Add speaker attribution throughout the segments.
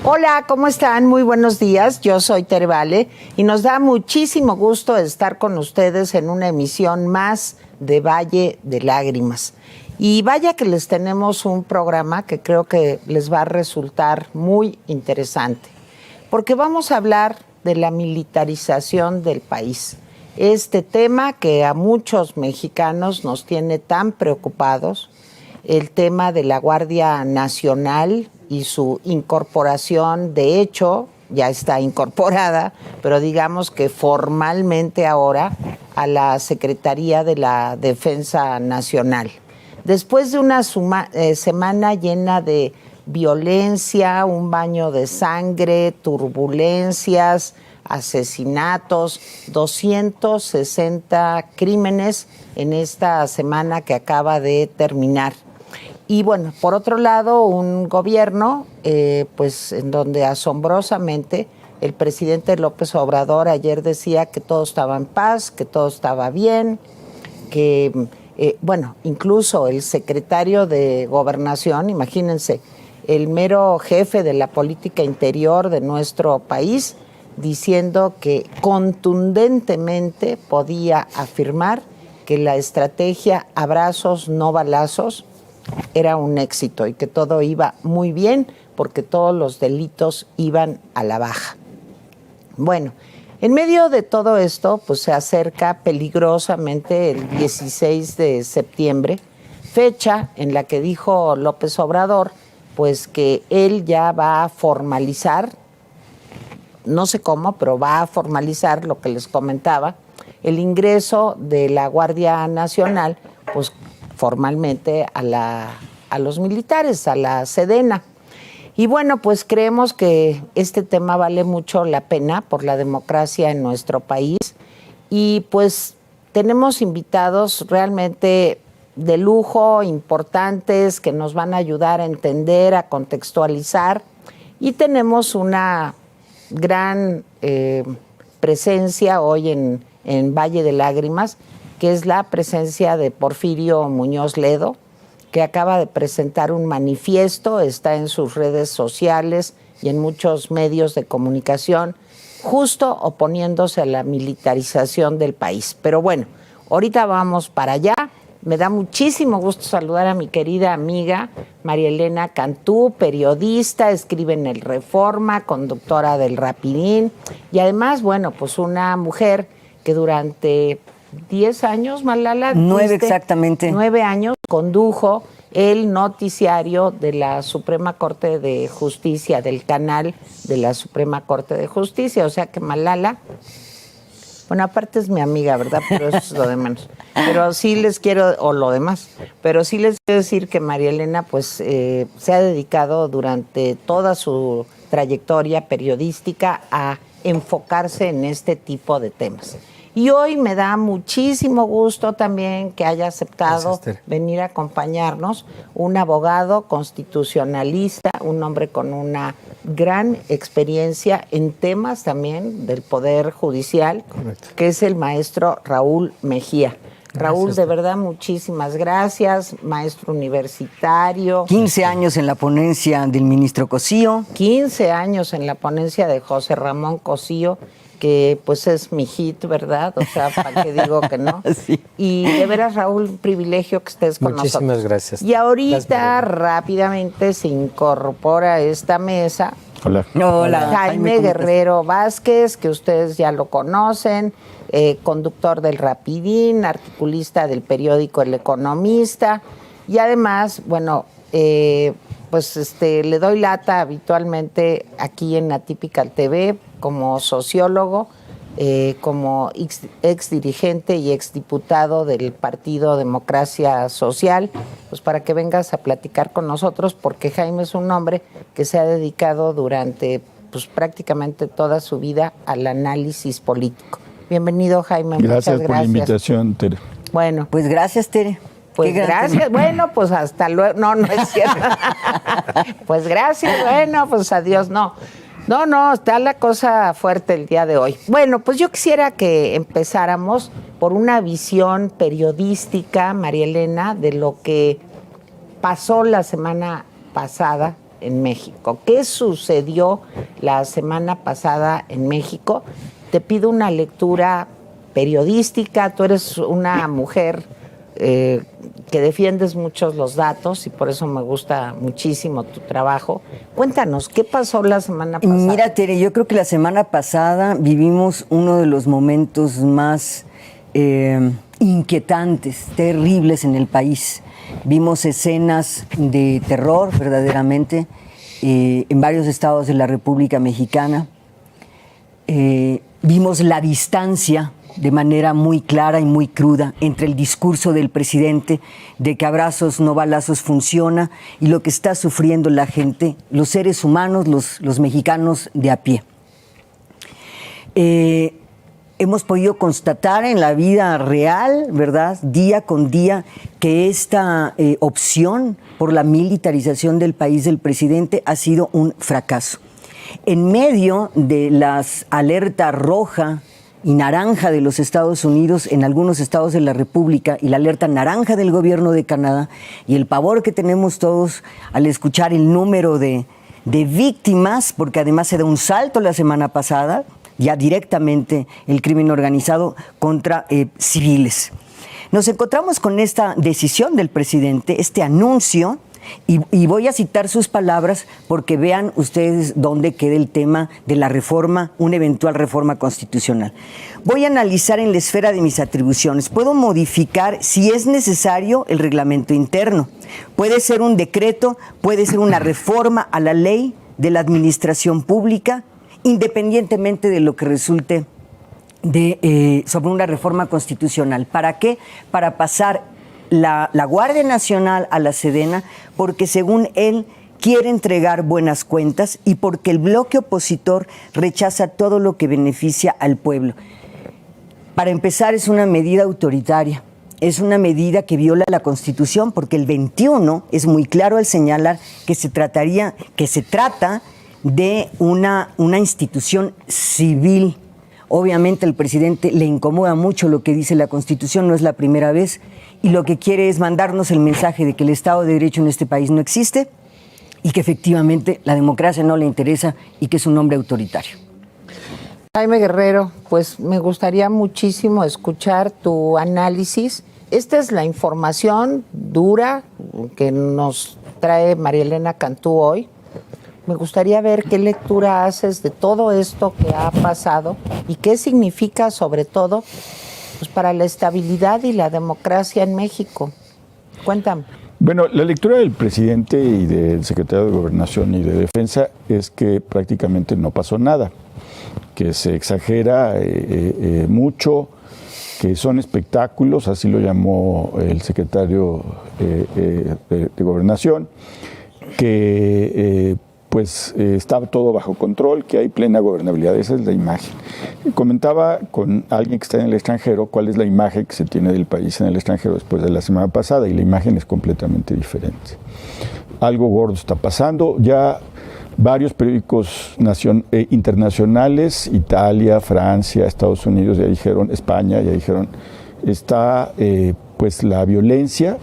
Speaker 1: Hola, ¿cómo están? Muy buenos días. Yo soy Tere Vale y nos da muchísimo gusto estar con ustedes en una emisión más de Valle de Lágrimas. Y vaya que les tenemos un programa que creo que les va a resultar muy interesante, porque vamos a hablar de la militarización del país. Este tema que a muchos mexicanos nos tiene tan preocupados, el tema de la Guardia Nacional y su incorporación, de hecho, ya está incorporada, pero digamos que formalmente ahora a la Secretaría de la Defensa Nacional. Después de una semana llena de violencia, un baño de sangre, turbulencias, asesinatos, 260 crímenes en esta semana que acaba de terminar. Y bueno, por otro lado, un gobierno, pues en donde asombrosamente el presidente López Obrador ayer decía que todo estaba en paz, que todo estaba bien, que, bueno, incluso el secretario de Gobernación, imagínense, el mero jefe de la política interior de nuestro país, diciendo que contundentemente podía afirmar que la estrategia abrazos, no balazos, era un éxito y que todo iba muy bien porque todos los delitos iban a la baja. Bueno, en medio de todo esto, pues se acerca peligrosamente el 16 de septiembre, fecha en la que dijo López Obrador, pues que él ya va a formalizar, no sé cómo, pero va a formalizar lo que les comentaba, el ingreso de la Guardia Nacional, pues formalmente a los militares, a la Sedena. Y bueno, pues creemos que este tema vale mucho la pena por la democracia en nuestro país y pues tenemos invitados realmente de lujo, importantes, que nos van a ayudar a entender, a contextualizar, y tenemos una gran presencia hoy en Valle de Lágrimas, que es la presencia de Porfirio Muñoz Ledo, que acaba de presentar un manifiesto, está en sus redes sociales y en muchos medios de comunicación, justo oponiéndose a la militarización del país. Pero bueno, ahorita vamos para allá. Me da muchísimo gusto saludar a mi querida amiga María Elena Cantú, periodista, escribe en El Reforma, conductora del Rapidín y además, bueno, pues una mujer que durante 10 años, Malala.
Speaker 2: 9 exactamente.
Speaker 1: 9 años condujo el noticiario de la Suprema Corte de Justicia, del canal de la Suprema Corte de Justicia. O sea que Malala, bueno, aparte es mi amiga, ¿verdad? Pero eso es lo de menos. Pero sí les quiero, o lo demás, pero sí les quiero decir que María Elena, pues, se ha dedicado durante toda su trayectoria periodística a enfocarse en este tipo de temas. Y hoy me da muchísimo gusto también que haya aceptado venir a acompañarnos un abogado constitucionalista, un hombre con una gran experiencia en temas también del Poder Judicial, correcto, que es el maestro Raúl Mejía. Raúl, de verdad, muchísimas gracias, maestro universitario.
Speaker 2: 15 años en la ponencia del ministro Cosío.
Speaker 1: 15 años en la ponencia de José Ramón Cosío, que pues es mi hit, ¿verdad? O sea, ¿para qué digo que no?
Speaker 2: Sí.
Speaker 1: Y de veras, Raúl, un privilegio que estés con nosotros.
Speaker 3: Muchísimas gracias.
Speaker 1: Y ahorita rápidamente se incorpora a esta mesa.
Speaker 3: Hola.
Speaker 2: Hola.
Speaker 1: Jaime Guerrero Vázquez, que ustedes ya lo conocen, conductor del Rapidín, articulista del periódico El Economista, y además, bueno, pues le doy lata habitualmente aquí en Atypical TV como sociólogo, como ex dirigente y ex diputado del Partido Democracia Social, pues para que vengas a platicar con nosotros, porque Jaime es un hombre que se ha dedicado durante pues prácticamente toda su vida al análisis político. Bienvenido, Jaime.
Speaker 3: Gracias
Speaker 1: muchas
Speaker 3: por la invitación, Tere.
Speaker 1: Bueno.
Speaker 2: Pues gracias, Tere.
Speaker 1: Pues gracias, bueno, pues hasta luego. No, no es cierto. Pues gracias, bueno, pues adiós, no. No, está la cosa fuerte el día de hoy. Bueno, pues yo quisiera que empezáramos por una visión periodística, María Elena, de lo que pasó la semana pasada en México. ¿Qué sucedió la semana pasada en México? Te pido una lectura periodística. Tú eres una mujer que defiendes muchos los datos y por eso me gusta muchísimo tu trabajo. Cuéntanos, ¿qué pasó la semana pasada?
Speaker 2: Mira, Tere, yo creo que la semana pasada vivimos uno de los momentos más inquietantes, terribles en el país. Vimos escenas de terror, verdaderamente, en varios estados de la República Mexicana. Vimos la distancia de manera muy clara y muy cruda entre el discurso del presidente de que abrazos no balazos funciona y lo que está sufriendo la gente, los seres humanos, los mexicanos de a pie. Hemos podido constatar en la vida real, ¿verdad?, día con día, que esta opción por la militarización del país del presidente ha sido un fracaso. En medio de las alertas roja y naranja de los Estados Unidos en algunos estados de la República y la alerta naranja del gobierno de Canadá y el pavor que tenemos todos al escuchar el número de víctimas, porque además se da un salto la semana pasada, ya directamente el crimen organizado contra civiles. Nos encontramos con esta decisión del presidente, este anuncio, y voy a citar sus palabras porque vean ustedes dónde queda el tema de la reforma, una eventual reforma constitucional. Voy a analizar en la esfera de mis atribuciones. Puedo modificar, si es necesario, el reglamento interno. Puede ser un decreto, puede ser una reforma a la ley de la administración pública, independientemente de lo que resulte sobre una reforma constitucional. ¿Para qué? Para pasar la Guardia Nacional a la Sedena, porque según él quiere entregar buenas cuentas y porque el bloque opositor rechaza todo lo que beneficia al pueblo. Para empezar, es una medida autoritaria, es una medida que viola la Constitución, porque el 21 es muy claro al señalar que se trata de una institución civil. Obviamente al presidente le incomoda mucho lo que dice la Constitución, no es la primera vez, y lo que quiere es mandarnos el mensaje de que el Estado de Derecho en este país no existe y que efectivamente la democracia no le interesa y que es un hombre autoritario.
Speaker 1: Jaime Guerrero, pues me gustaría muchísimo escuchar tu análisis. Esta es la información dura que nos trae María Elena Cantú hoy. Me gustaría ver qué lectura haces de todo esto que ha pasado y qué significa, sobre todo, pues, para la estabilidad y la democracia en México. Cuéntame.
Speaker 3: Bueno, la lectura del presidente y del secretario de Gobernación y de Defensa es que prácticamente no pasó nada, que se exagera mucho, que son espectáculos, así lo llamó el secretario de Gobernación, que pues está todo bajo control, que hay plena gobernabilidad. Esa es la imagen. Comentaba con alguien que está en el extranjero cuál es la imagen que se tiene del país en el extranjero después de la semana pasada, y la imagen es completamente diferente. Algo gordo está pasando. Ya varios periódicos internacionales, Italia, Francia, Estados Unidos, ya dijeron, España, ya dijeron, está pues la violencia.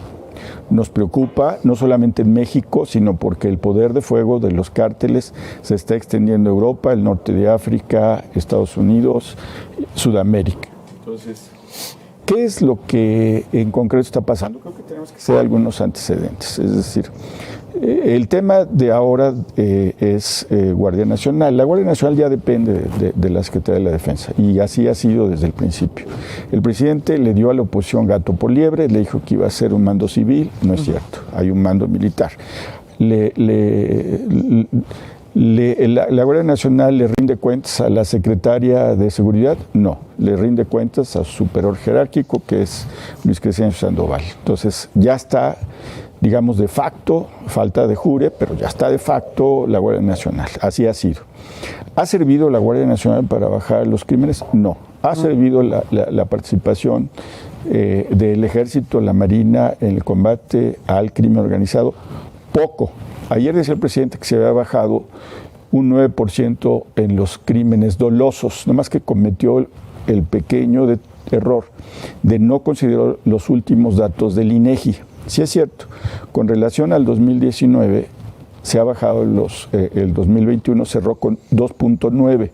Speaker 3: Nos preocupa no solamente en México, sino porque el poder de fuego de los cárteles se está extendiendo a Europa, el norte de África, Estados Unidos, Sudamérica. Entonces, ¿qué es lo que en concreto está pasando? Creo que tenemos que hacer algunos antecedentes. Es decir, el tema de ahora es Guardia Nacional. La Guardia Nacional ya depende de la Secretaría de la Defensa, y así ha sido desde el principio. El presidente le dio a la oposición gato por liebre, le dijo que iba a ser un mando civil. No es cierto, hay un mando militar. ¿La Guardia Nacional le rinde cuentas a la Secretaria de Seguridad? No, le rinde cuentas a su superior jerárquico, que es Luis Crescencio Sandoval. Entonces ya está, digamos, de facto, falta de jure, pero ya está de facto la Guardia Nacional. Así ha sido. ¿Ha servido la Guardia Nacional para bajar los crímenes? No. ¿Ha servido la participación del Ejército, la Marina en el combate al crimen organizado? Poco. Ayer decía el presidente que se había bajado un 9% en los crímenes dolosos, nomás que cometió el pequeño error de no considerar los últimos datos del INEGI. Sí es cierto, con relación al 2019 se ha bajado el 2021 cerró con 2.9,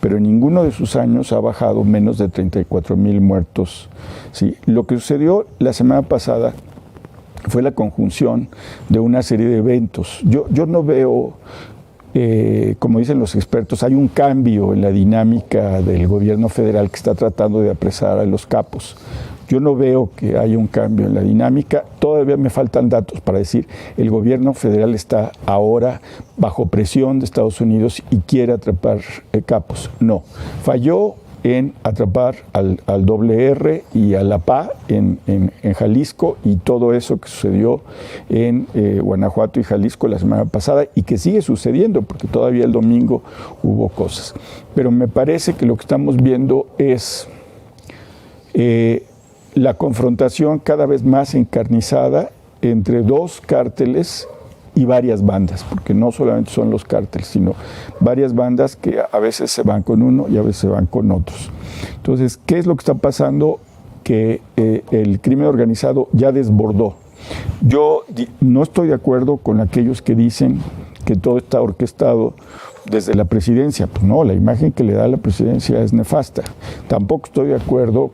Speaker 3: pero en ninguno de sus años ha bajado menos de 34,000 muertos. ¿Sí? Lo que sucedió la semana pasada fue la conjunción de una serie de eventos. Yo no veo, como dicen los expertos, hay un cambio en la dinámica del gobierno federal que está tratando de apresar a los capos. Yo no veo que haya un cambio en la dinámica. Todavía me faltan datos para decir el gobierno federal está ahora bajo presión de Estados Unidos y quiere atrapar capos. No, falló en atrapar al WR y a la PA en Jalisco, y todo eso que sucedió en Guanajuato y Jalisco la semana pasada y que sigue sucediendo porque todavía el domingo hubo cosas. Pero me parece que lo que estamos viendo es la confrontación cada vez más encarnizada entre dos cárteles y varias bandas, porque no solamente son los cárteles, sino varias bandas que a veces se van con uno y a veces se van con otros. Entonces, ¿qué es lo que está pasando? Que el crimen organizado ya desbordó. Yo no estoy de acuerdo con aquellos que dicen que todo está orquestado desde la presidencia. Pues no, la imagen que le da la presidencia es nefasta. Tampoco estoy de acuerdo,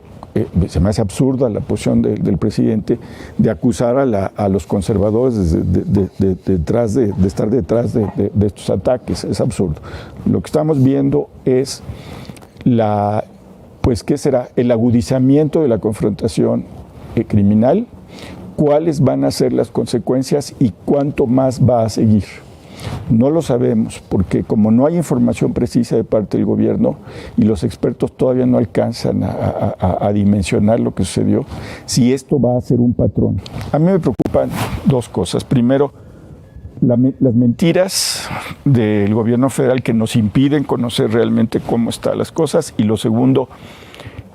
Speaker 3: se me hace absurda la posición del presidente de acusar a los conservadores de estar detrás de estos ataques. Es absurdo. Lo que estamos viendo es ¿qué será? El agudizamiento de la confrontación criminal, cuáles van a ser las consecuencias y cuánto más va a seguir. No lo sabemos, porque como no hay información precisa de parte del gobierno y los expertos todavía no alcanzan a dimensionar lo que sucedió, si esto va a ser un patrón. A mí me preocupan dos cosas. Primero, las mentiras del gobierno federal que nos impiden conocer realmente cómo están las cosas, y lo segundo,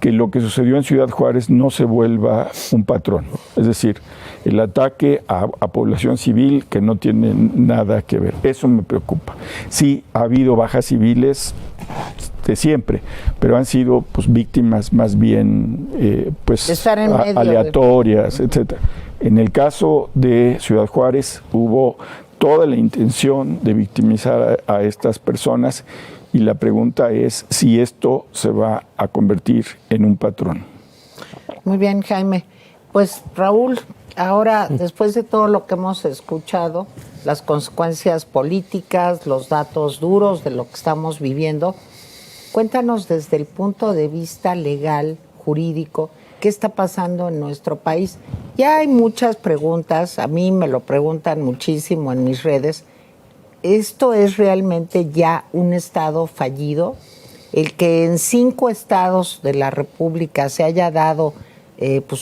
Speaker 3: que lo que sucedió en Ciudad Juárez no se vuelva un patrón. Es decir, el ataque a población civil que no tiene nada que ver. Eso me preocupa. Sí, ha habido bajas civiles de siempre, pero han sido víctimas más bien aleatorias, etc. En el caso de Ciudad Juárez hubo toda la intención de victimizar a estas personas, y la pregunta es si esto se va a convertir en un patrón.
Speaker 1: Muy bien, Jaime. Pues Raúl, ahora, después de todo lo que hemos escuchado, las consecuencias políticas, los datos duros de lo que estamos viviendo, cuéntanos desde el punto de vista legal, jurídico, qué está pasando en nuestro país. Ya hay muchas preguntas, a mí me lo preguntan muchísimo en mis redes. ¿Esto es realmente ya un estado fallido? El que en 5 estados de la República se haya dado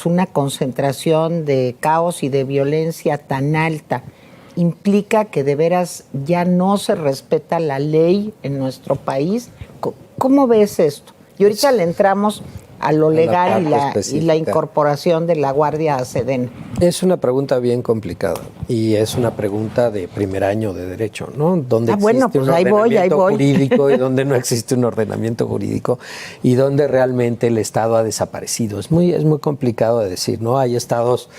Speaker 1: una concentración de caos y de violencia tan alta, ¿implica que de veras ya no se respeta la ley en nuestro país? ¿Cómo ves esto? Y ahorita le entramos a lo legal y la incorporación de la Guardia a Sedena.
Speaker 4: Es una pregunta bien complicada y es una pregunta de primer año de derecho, ¿no? Donde existe un ordenamiento jurídico y donde no existe un ordenamiento jurídico y donde realmente el Estado ha desaparecido. Es muy complicado de decir, ¿no? Hay estados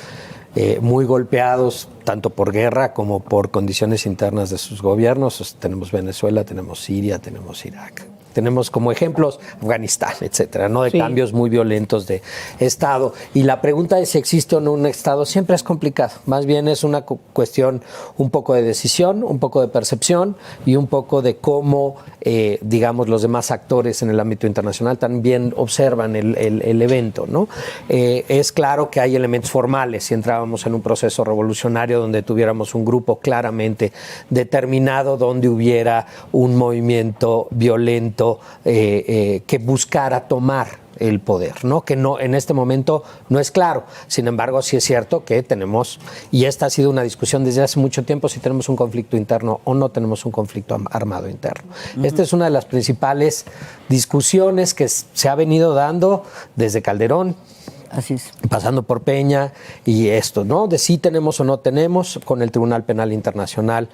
Speaker 4: muy golpeados tanto por guerra como por condiciones internas de sus gobiernos. Tenemos Venezuela, tenemos Siria, tenemos Irak. Tenemos como ejemplos Afganistán, etcétera, ¿no? De cambios muy violentos de Estado. Y la pregunta de si existe o no un Estado siempre es complicado. Más bien es una cuestión un poco de decisión, un poco de percepción y un poco de cómo, los demás actores en el ámbito internacional también observan el evento, ¿no? Es claro que hay elementos formales. Si entrábamos en un proceso revolucionario donde tuviéramos un grupo claramente determinado, donde hubiera un movimiento violento que buscara tomar el poder, ¿no? Que no, en este momento no es claro. Sin embargo, sí es cierto que tenemos, y esta ha sido una discusión desde hace mucho tiempo, si tenemos un conflicto interno o no tenemos un conflicto armado interno. Esta es una de las principales discusiones que se ha venido dando desde Calderón
Speaker 2: Así es.
Speaker 4: Pasando por Peña y esto, ¿no? De si tenemos o no tenemos, con el Tribunal Penal Internacional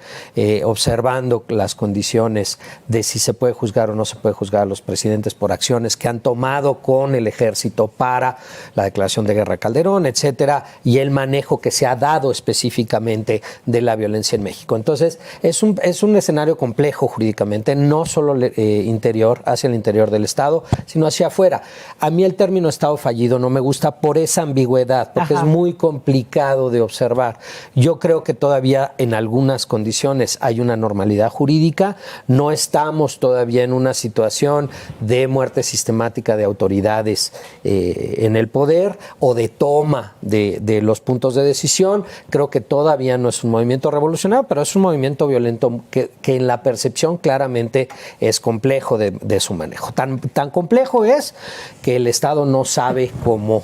Speaker 4: observando las condiciones de si se puede juzgar o no se puede juzgar a los presidentes por acciones que han tomado con el ejército para la declaración de guerra a Calderón, etcétera, y el manejo que se ha dado específicamente de la violencia en México. Entonces, es un escenario complejo jurídicamente, no solo interior, hacia el interior del Estado, sino hacia afuera. A mí el término Estado fallido no me gusta por esa ambigüedad, porque es muy complicado de observar. Yo creo que todavía en algunas condiciones hay una normalidad jurídica, no estamos todavía en una situación de muerte sistemática de autoridades en el poder o de toma de los puntos de decisión. Creo que todavía no es un movimiento revolucionario, pero es un movimiento violento que en la percepción claramente es complejo de su manejo. Tan complejo es que el Estado no sabe cómo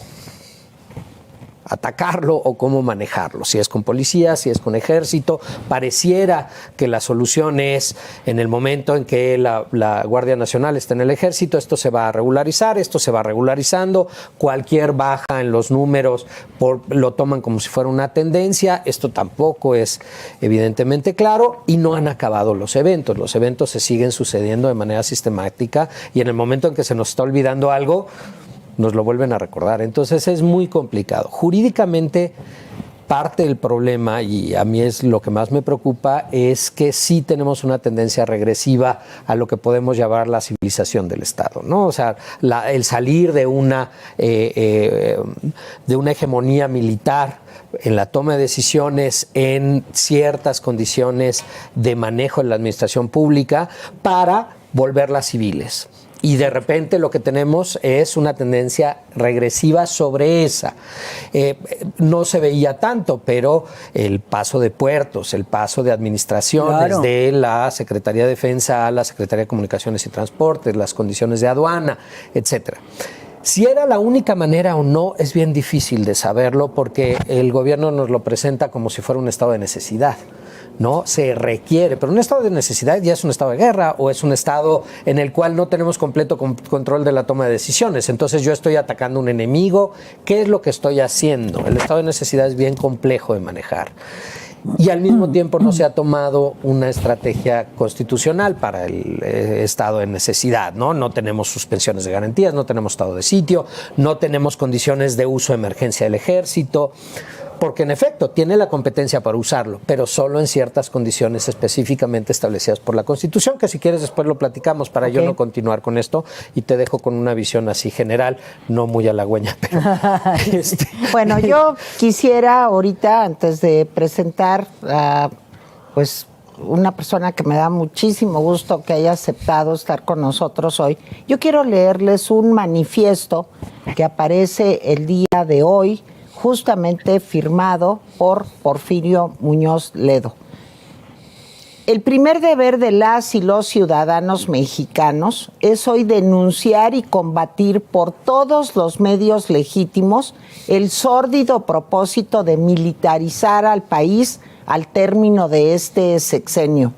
Speaker 4: atacarlo o cómo manejarlo, si es con policía, si es con ejército. Pareciera que la solución es en el momento en que la Guardia Nacional está en el ejército, esto se va a regularizar, esto se va regularizando, cualquier baja en los números lo toman como si fuera una tendencia. Esto tampoco es evidentemente claro y no han acabado los eventos se siguen sucediendo de manera sistemática y en el momento en que se nos está olvidando algo, nos lo vuelven a recordar. Entonces es muy complicado. Jurídicamente, parte del problema, y a mí es lo que más me preocupa, es que sí tenemos una tendencia regresiva a lo que podemos llamar la civilización del Estado, ¿no? O sea, el salir de una hegemonía militar en la toma de decisiones en ciertas condiciones de manejo en la administración pública para volverlas civiles. Y de repente lo que tenemos es una tendencia regresiva sobre esa. No se veía tanto, pero el paso de puertos, el paso de administraciones de la Secretaría de Defensa a la Secretaría de Comunicaciones y Transportes, las condiciones de aduana, etcétera. Si era la única manera o no, es bien difícil de saberlo porque el gobierno nos lo presenta como si fuera un estado de necesidad. No se requiere, pero un estado de necesidad ya es un estado de guerra o es un estado en el cual no tenemos completo control de la toma de decisiones. Entonces yo estoy atacando a un enemigo. ¿Qué es lo que estoy haciendo? El estado de necesidad es bien complejo de manejar. Y al mismo tiempo no se ha tomado una estrategia constitucional para el estado de necesidad, ¿no? No tenemos suspensiones de garantías, no tenemos estado de sitio, no tenemos condiciones de uso de emergencia del ejército, porque en efecto tiene la competencia para usarlo, pero solo en ciertas condiciones específicamente establecidas por la Constitución, que si quieres después lo platicamos para yo no continuar con esto y te dejo con una visión así general, no muy halagüeña, pero...
Speaker 1: Bueno, yo quisiera ahorita, antes de presentar a pues una persona que me da muchísimo gusto que haya aceptado estar con nosotros hoy, yo quiero leerles un manifiesto que aparece el día de hoy, justamente firmado por Porfirio Muñoz Ledo. El primer deber de las y los ciudadanos mexicanos es hoy denunciar y combatir por todos los medios legítimos el sórdido propósito de militarizar al país al término de este sexenio.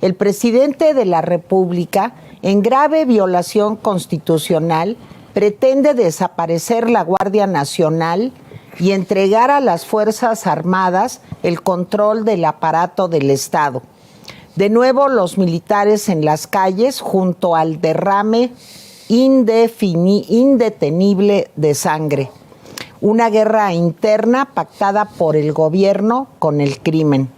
Speaker 1: El presidente de la República, en grave violación constitucional, pretende desaparecer la Guardia Nacional y entregar a las Fuerzas Armadas el control del aparato del Estado. De nuevo, los militares en las calles junto al derrame indetenible de sangre. Una guerra interna pactada por el gobierno con el crimen.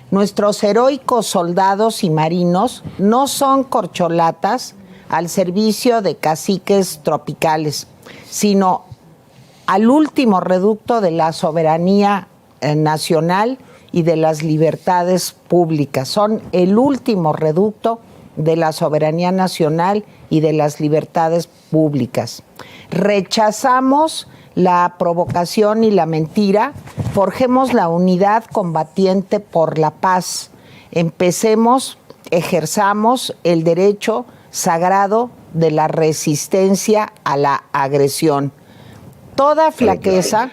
Speaker 1: Nuestros heroicos soldados y marinos no son corcholatas al servicio de caciques tropicales, sino al último reducto de la soberanía nacional y de las libertades públicas. Son el último reducto de la soberanía nacional y de las libertades públicas. Rechazamos la provocación y la mentira, forjemos la unidad combatiente por la paz, ejerzamos el derecho sagrado de la resistencia a la agresión. Toda flaqueza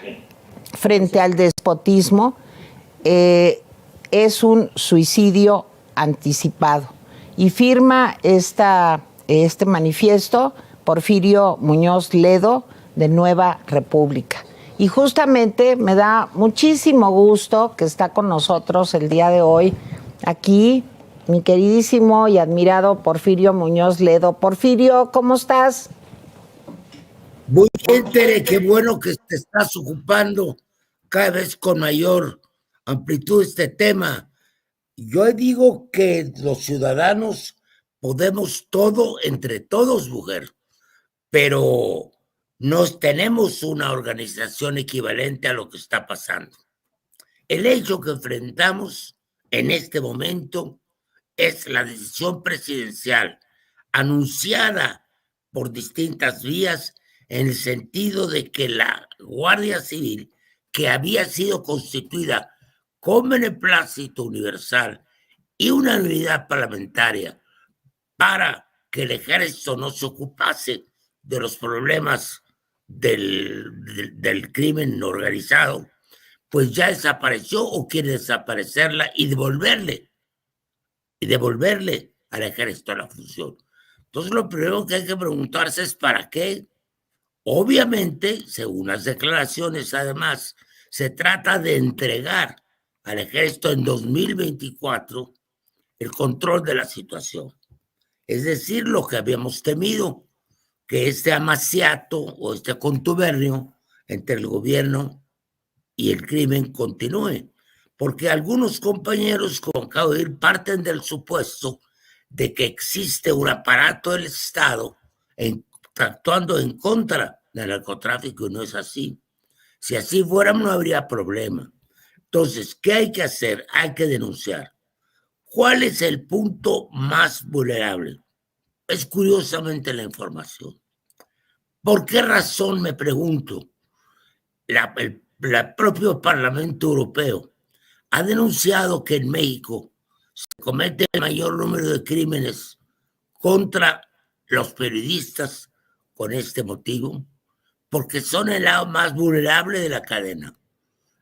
Speaker 1: frente al despotismo es un suicidio anticipado. Y firma este manifiesto Porfirio Muñoz Ledo, de Nueva República. Y justamente me da muchísimo gusto que está con nosotros el día de hoy aquí mi queridísimo y admirado Porfirio Muñoz Ledo. Porfirio, ¿cómo estás?
Speaker 5: Muy bien, Tere, qué bueno que te estás ocupando cada vez con mayor amplitud este tema. Yo digo que los ciudadanos podemos todo entre todos, mujer, pero no tenemos una organización equivalente a lo que está pasando. El hecho que enfrentamos en este momento es la decisión presidencial anunciada por distintas vías en el sentido de que la Guardia Civil, que había sido constituida con beneplácito universal y una unidad parlamentaria para que el ejército no se ocupase de los problemas del crimen organizado, pues ya desapareció o quiere desaparecerla y devolverle al ejército la función. Entonces, lo primero que hay que preguntarse es ¿para qué? Obviamente, según las declaraciones, además, se trata de entregar al ejército en 2024 el control de la situación. Es decir, lo que habíamos temido, que este amaciato o este contubernio entre el gobierno y el crimen continúe. Porque algunos compañeros, como acabo de decir, parten del supuesto de que existe un aparato del Estado actuando en contra del narcotráfico, y no es así. Si así fuera, no habría problema. Entonces, ¿qué hay que hacer? Hay que denunciar. ¿Cuál es el punto más vulnerable? Es curiosamente la información. ¿Por qué razón, me pregunto, el propio Parlamento Europeo ha denunciado que en México se comete el mayor número de crímenes contra los periodistas con este motivo? Porque son el lado más vulnerable de la cadena.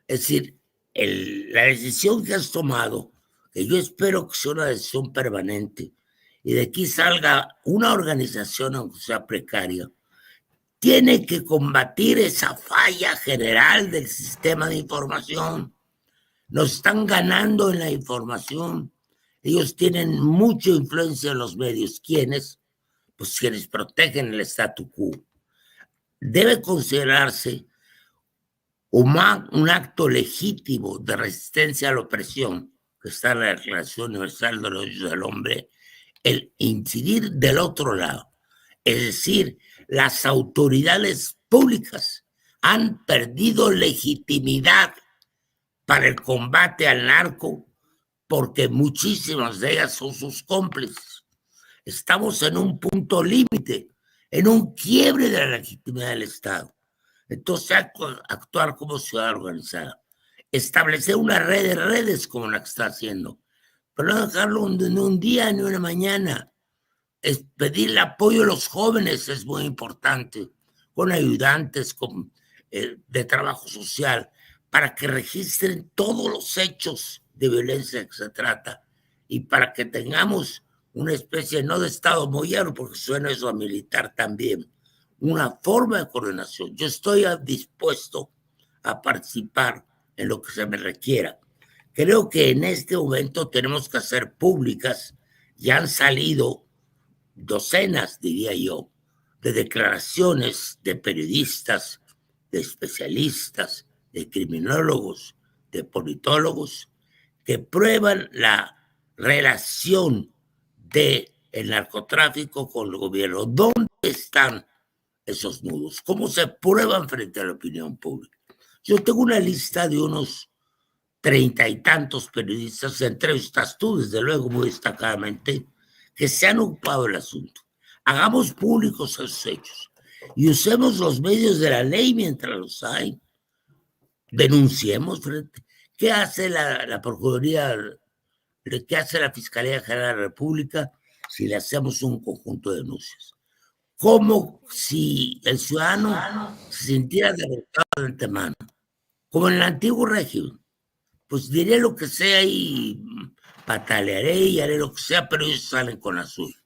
Speaker 5: Es decir, la decisión que has tomado, que yo espero que sea una decisión permanente, y de aquí salga una organización, aunque sea precaria, tiene que combatir esa falla general del sistema de información. Nos están ganando en la información. Ellos tienen mucha influencia en los medios. ¿Quiénes? Pues quienes protegen el statu quo. Debe considerarse un acto legítimo de resistencia a la opresión, que está en la Declaración Universal de los Derechos del Hombre, el incidir del otro lado. Es decir, las autoridades públicas han perdido legitimidad para el combate al narco porque muchísimas de ellas son sus cómplices. Estamos en un punto límite, en un quiebre de la legitimidad del Estado. Entonces, actuar como ciudad organizada, establecer una red de redes como la que está haciendo, pero no dejarlo en un día ni una mañana. Es pedir el apoyo de los jóvenes es muy importante, con ayudantes de trabajo social, para que registren todos los hechos de violencia que se trata y para que tengamos una especie, no de Estado moderno, porque suena eso a militar también, una forma de coordinación. Yo estoy dispuesto a participar en lo que se me requiera. Creo que en este momento tenemos que hacer públicas, ya han salido docenas, diría yo, de declaraciones de periodistas, de especialistas, de criminólogos, de politólogos, que prueban la relación del narcotráfico con el gobierno. ¿Dónde están esos nudos? ¿Cómo se prueban frente a la opinión pública? Yo tengo una lista de unos 30 y tantos periodistas, entre ellos estás tú, desde luego, muy destacadamente, que se han ocupado del asunto. Hagamos públicos esos hechos y usemos los medios de la ley mientras los hay. Denunciemos. ¿Qué hace la Procuraduría? ¿Qué hace la Fiscalía General de la República si le hacemos un conjunto de denuncias? Como si el ciudadano se sintiera derrotado de antemano, como en el antiguo régimen. Pues diré lo que sea y patalearé y haré lo que sea, pero ellos salen con la suya.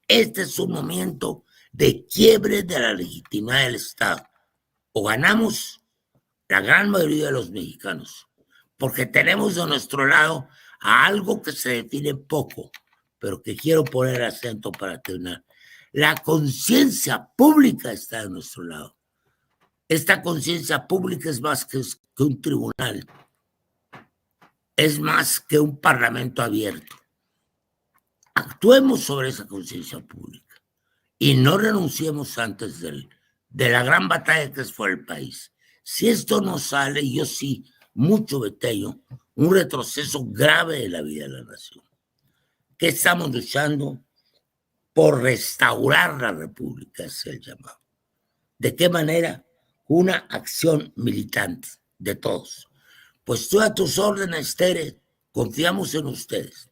Speaker 5: Este es un momento de quiebre de la legitimidad del Estado. O ganamos la gran mayoría de los mexicanos, porque tenemos de nuestro lado a algo que se define poco, pero que quiero poner acento para terminar. La conciencia pública está de nuestro lado. Esta conciencia pública es más que un tribunal, es más que un parlamento abierto. Actuemos sobre esa conciencia pública y no renunciemos antes de la gran batalla que es por el país. Si esto no sale, yo sí, mucho betello, un retroceso grave de la vida de la nación. ¿Qué estamos luchando? Por restaurar la república, es el llamado. ¿De qué manera? Una acción militante de todos. Pues tú a tus órdenes, Tere, confiamos en ustedes.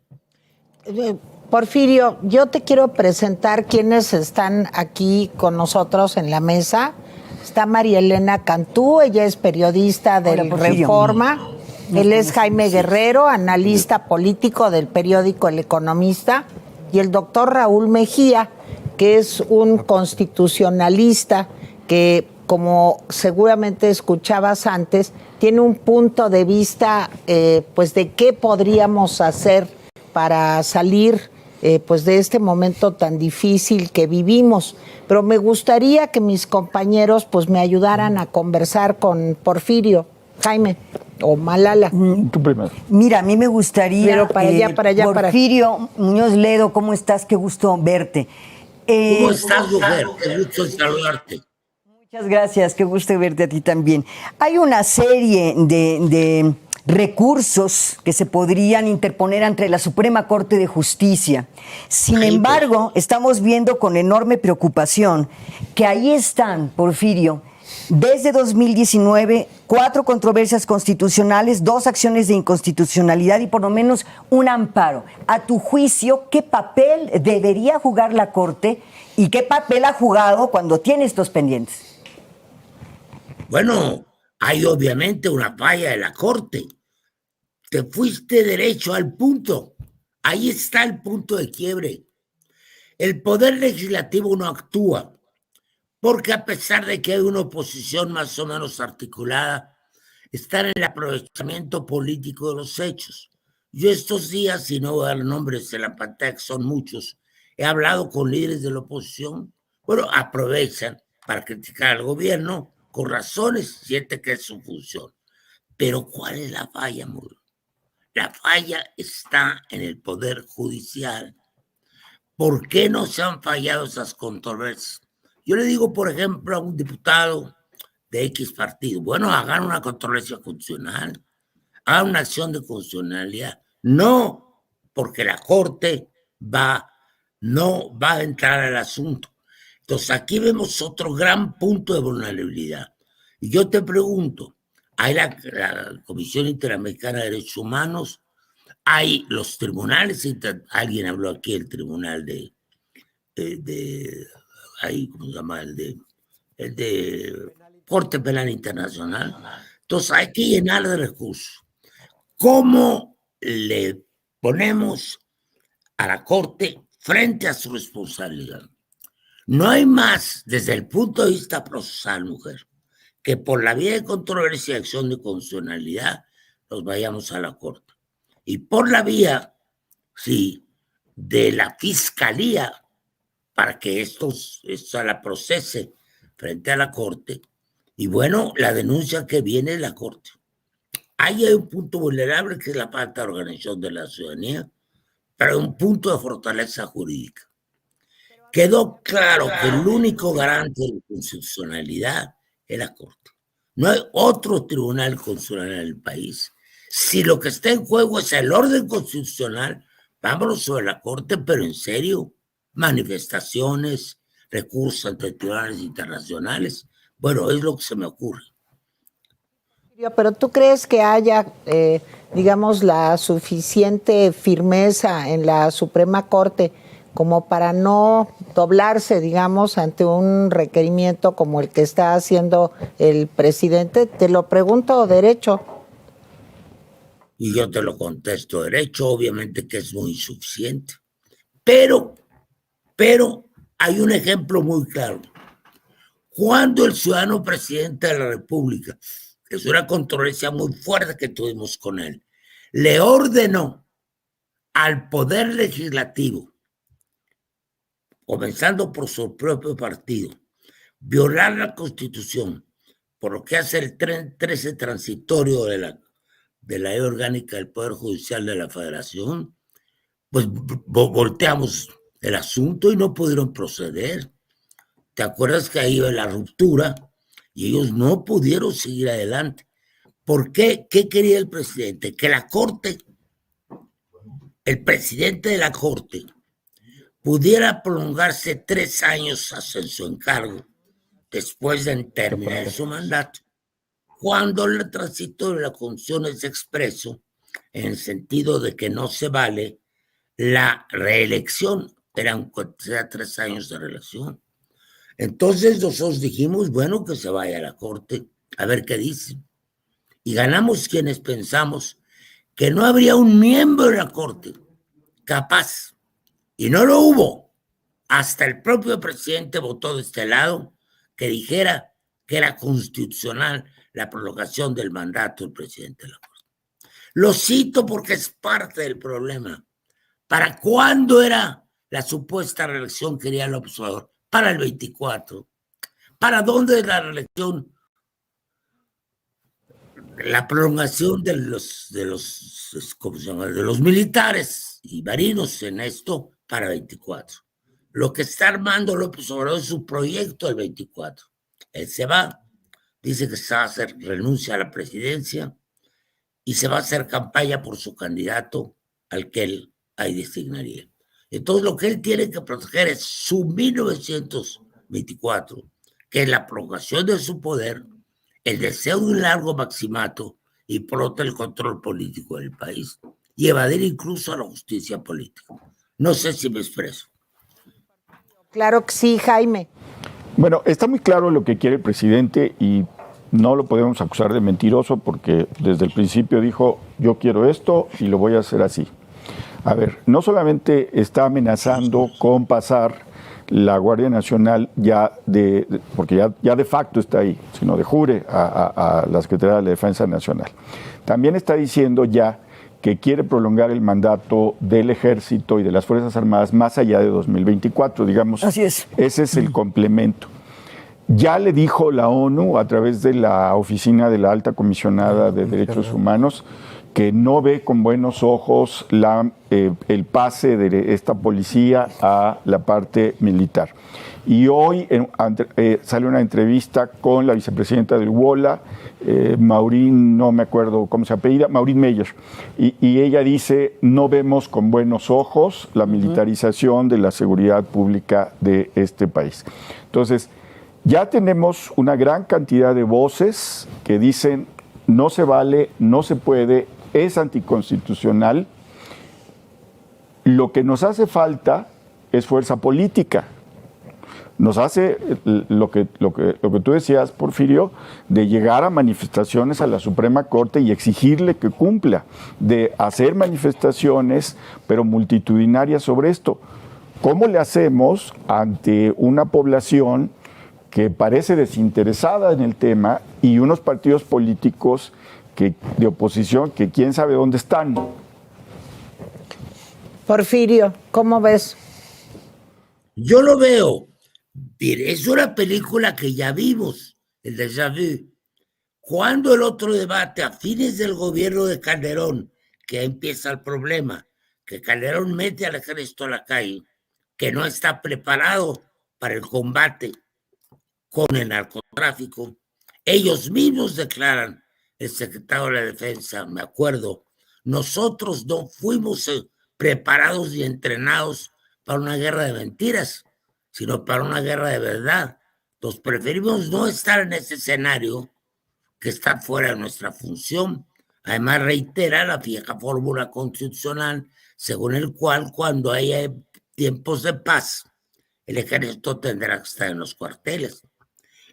Speaker 1: Porfirio, yo te quiero presentar quienes están aquí con nosotros en la mesa. Está María Elena Cantú, ella es periodista del Reforma. Él es Jaime Guerrero, analista político del periódico El Economista. Y el doctor Raúl Mejía, que es un constitucionalista que, como seguramente escuchabas antes, tiene un punto de vista pues de qué podríamos hacer para salir pues de este momento tan difícil que vivimos. Pero me gustaría que mis compañeros pues me ayudaran a conversar con Porfirio. Jaime o Malala.
Speaker 3: Tú primero.
Speaker 2: Mira, a mí me gustaría...
Speaker 1: Pero para allá,
Speaker 2: Porfirio Muñoz Ledo, ¿cómo estás? Qué gusto verte.
Speaker 5: ¿Cómo estás, mujer? Qué gusto saludarte.
Speaker 2: Muchas gracias, qué gusto verte a ti también. Hay una serie de recursos que se podrían interponer ante la Suprema Corte de Justicia. Sin embargo, estamos viendo con enorme preocupación que ahí están, Porfirio, desde 2019, 4 controversias constitucionales, 2 acciones de inconstitucionalidad y por lo menos un amparo. A tu juicio, ¿qué papel debería jugar la Corte y qué papel ha jugado cuando tiene estos pendientes?
Speaker 5: Bueno, hay obviamente una falla de la Corte. Te fuiste derecho al punto. Ahí está el punto de quiebre. El Poder Legislativo no actúa, porque a pesar de que hay una oposición más o menos articulada, están en el aprovechamiento político de los hechos. Yo estos días, y no voy a dar nombres en la pantalla, que son muchos, he hablado con líderes de la oposición. Bueno, aprovechan para criticar al gobierno, con razones, siente que es su función. Pero ¿cuál es la falla, Muro? La falla está en el Poder Judicial. ¿Por qué no se han fallado esas controversias? Yo le digo, por ejemplo, a un diputado de X partido, bueno, hagan una controversia constitucional, hagan una acción de constitucionalidad. No, porque la Corte no va a entrar al asunto. Entonces, aquí vemos otro gran punto de vulnerabilidad. Y yo te pregunto, hay la Comisión Interamericana de Derechos Humanos, hay los tribunales, alguien habló aquí del tribunal ahí, ¿cómo se llama? El de Corte Penal Internacional. Entonces hay que llenar de recursos. ¿Cómo le ponemos a la Corte frente a su responsabilidad? No hay más, desde el punto de vista procesal, mujer, que por la vía de controversia y acción de constitucionalidad nos vayamos a la Corte. Y por la vía, sí, de la Fiscalía, para que esto la procese frente a la Corte. Y bueno, la denuncia que viene de la Corte. Ahí hay un punto vulnerable que es la falta de organización de la ciudadanía, pero un punto de fortaleza jurídica. Quedó claro que el único garante de la constitucionalidad es la Corte. No hay otro tribunal constitucional en el país. Si lo que está en juego es el orden constitucional, vámonos sobre la Corte, pero en serio, manifestaciones, recursos ante tribunales internacionales, bueno, es lo que se me ocurre.
Speaker 1: Pero ¿tú crees que haya, digamos, la suficiente firmeza en la Suprema Corte como para no doblarse, digamos, ante un requerimiento como el que está haciendo el presidente? Te lo pregunto derecho.
Speaker 5: Y yo te lo contesto derecho, obviamente que es muy insuficiente. Pero hay un ejemplo muy claro. Cuando el ciudadano presidente de la República, es una controversia muy fuerte que tuvimos con él, le ordenó al Poder Legislativo, comenzando por su propio partido, violar la Constitución, por lo que hace el 13 transitorio de la Ley Orgánica del Poder Judicial de la Federación, pues volteamos el asunto y no pudieron proceder. ¿Te acuerdas que ahí iba la ruptura y ellos no pudieron seguir adelante? ¿Por qué? ¿Qué quería el presidente? Que la Corte, el presidente de la Corte, pudiera prolongarse 3 años en su encargo después de terminar su mandato, cuando el transitorio de la Constitución es expreso en el sentido de que no se vale la reelección, eran 3 años de reelección. Entonces nosotros dijimos, bueno, que se vaya a la Corte, a ver qué dice. Y ganamos quienes pensamos que no habría un miembro de la Corte capaz, y no lo hubo. Hasta el propio presidente votó de este lado que dijera que era constitucional la prolongación del mandato del presidente de la Corte. Lo cito porque es parte del problema. ¿Para cuándo era la supuesta reelección que quería López Obrador? Para el 24. ¿Para dónde es la reelección? La prolongación de los militares y marinos en esto para el 24. Lo que está armando López Obrador es su proyecto del 24. Él se va, dice que se va a hacer renuncia a la presidencia y se va a hacer campaña por su candidato al que él ahí designaría. Entonces lo que él tiene que proteger es su 1924, que es la prolongación de su poder, el deseo de un largo maximato y por otro el control político del país y evadir incluso a la justicia política. No sé si me expreso.
Speaker 1: Claro que sí, Jaime.
Speaker 3: Bueno, está muy claro lo que quiere el presidente y no lo podemos acusar de mentiroso porque desde el principio dijo, yo quiero esto y lo voy a hacer así. A ver, no solamente está amenazando con pasar la Guardia Nacional porque ya de facto está ahí, sino de jure a la Secretaría de la Defensa Nacional. También está diciendo ya que quiere prolongar el mandato del Ejército y de las Fuerzas Armadas más allá de 2024, digamos.
Speaker 2: Así es.
Speaker 3: Ese es el complemento. Ya le dijo la ONU a través de la Oficina de la Alta Comisionada de Derechos Humanos que no ve con buenos ojos el pase de esta policía a la parte militar. Y hoy sale una entrevista con la vicepresidenta del WOLA, Maureen, no me acuerdo cómo se apellida, Maureen Meyer, y ella dice, no vemos con buenos ojos la militarización de la seguridad pública de este país. Entonces, ya tenemos una gran cantidad de voces que dicen, no se vale, no se puede, es anticonstitucional. Lo que nos hace falta es fuerza política. Nos hace lo que tú decías, Porfirio, de llegar a manifestaciones a la Suprema Corte y exigirle que cumpla, de hacer manifestaciones, pero multitudinarias sobre esto. ¿Cómo le hacemos ante una población que parece desinteresada en el tema y unos partidos políticos de oposición que quién sabe dónde están?
Speaker 1: Porfirio, ¿cómo ves?
Speaker 5: Yo lo veo. Es una película que ya vimos, el déjà vu. Cuando el otro debate, a fines del gobierno de Calderón, que empieza el problema, que Calderón mete al ejército a la calle, que no está preparado para el combate con el narcotráfico, ellos mismos declaran, el secretario de la Defensa, me acuerdo, nosotros no fuimos preparados y entrenados para una guerra de mentiras, sino para una guerra de verdad. Entonces preferimos no estar en ese escenario que está fuera de nuestra función. Además reitera la vieja fórmula constitucional según el cual cuando haya tiempos de paz, el ejército tendrá que estar en los cuarteles.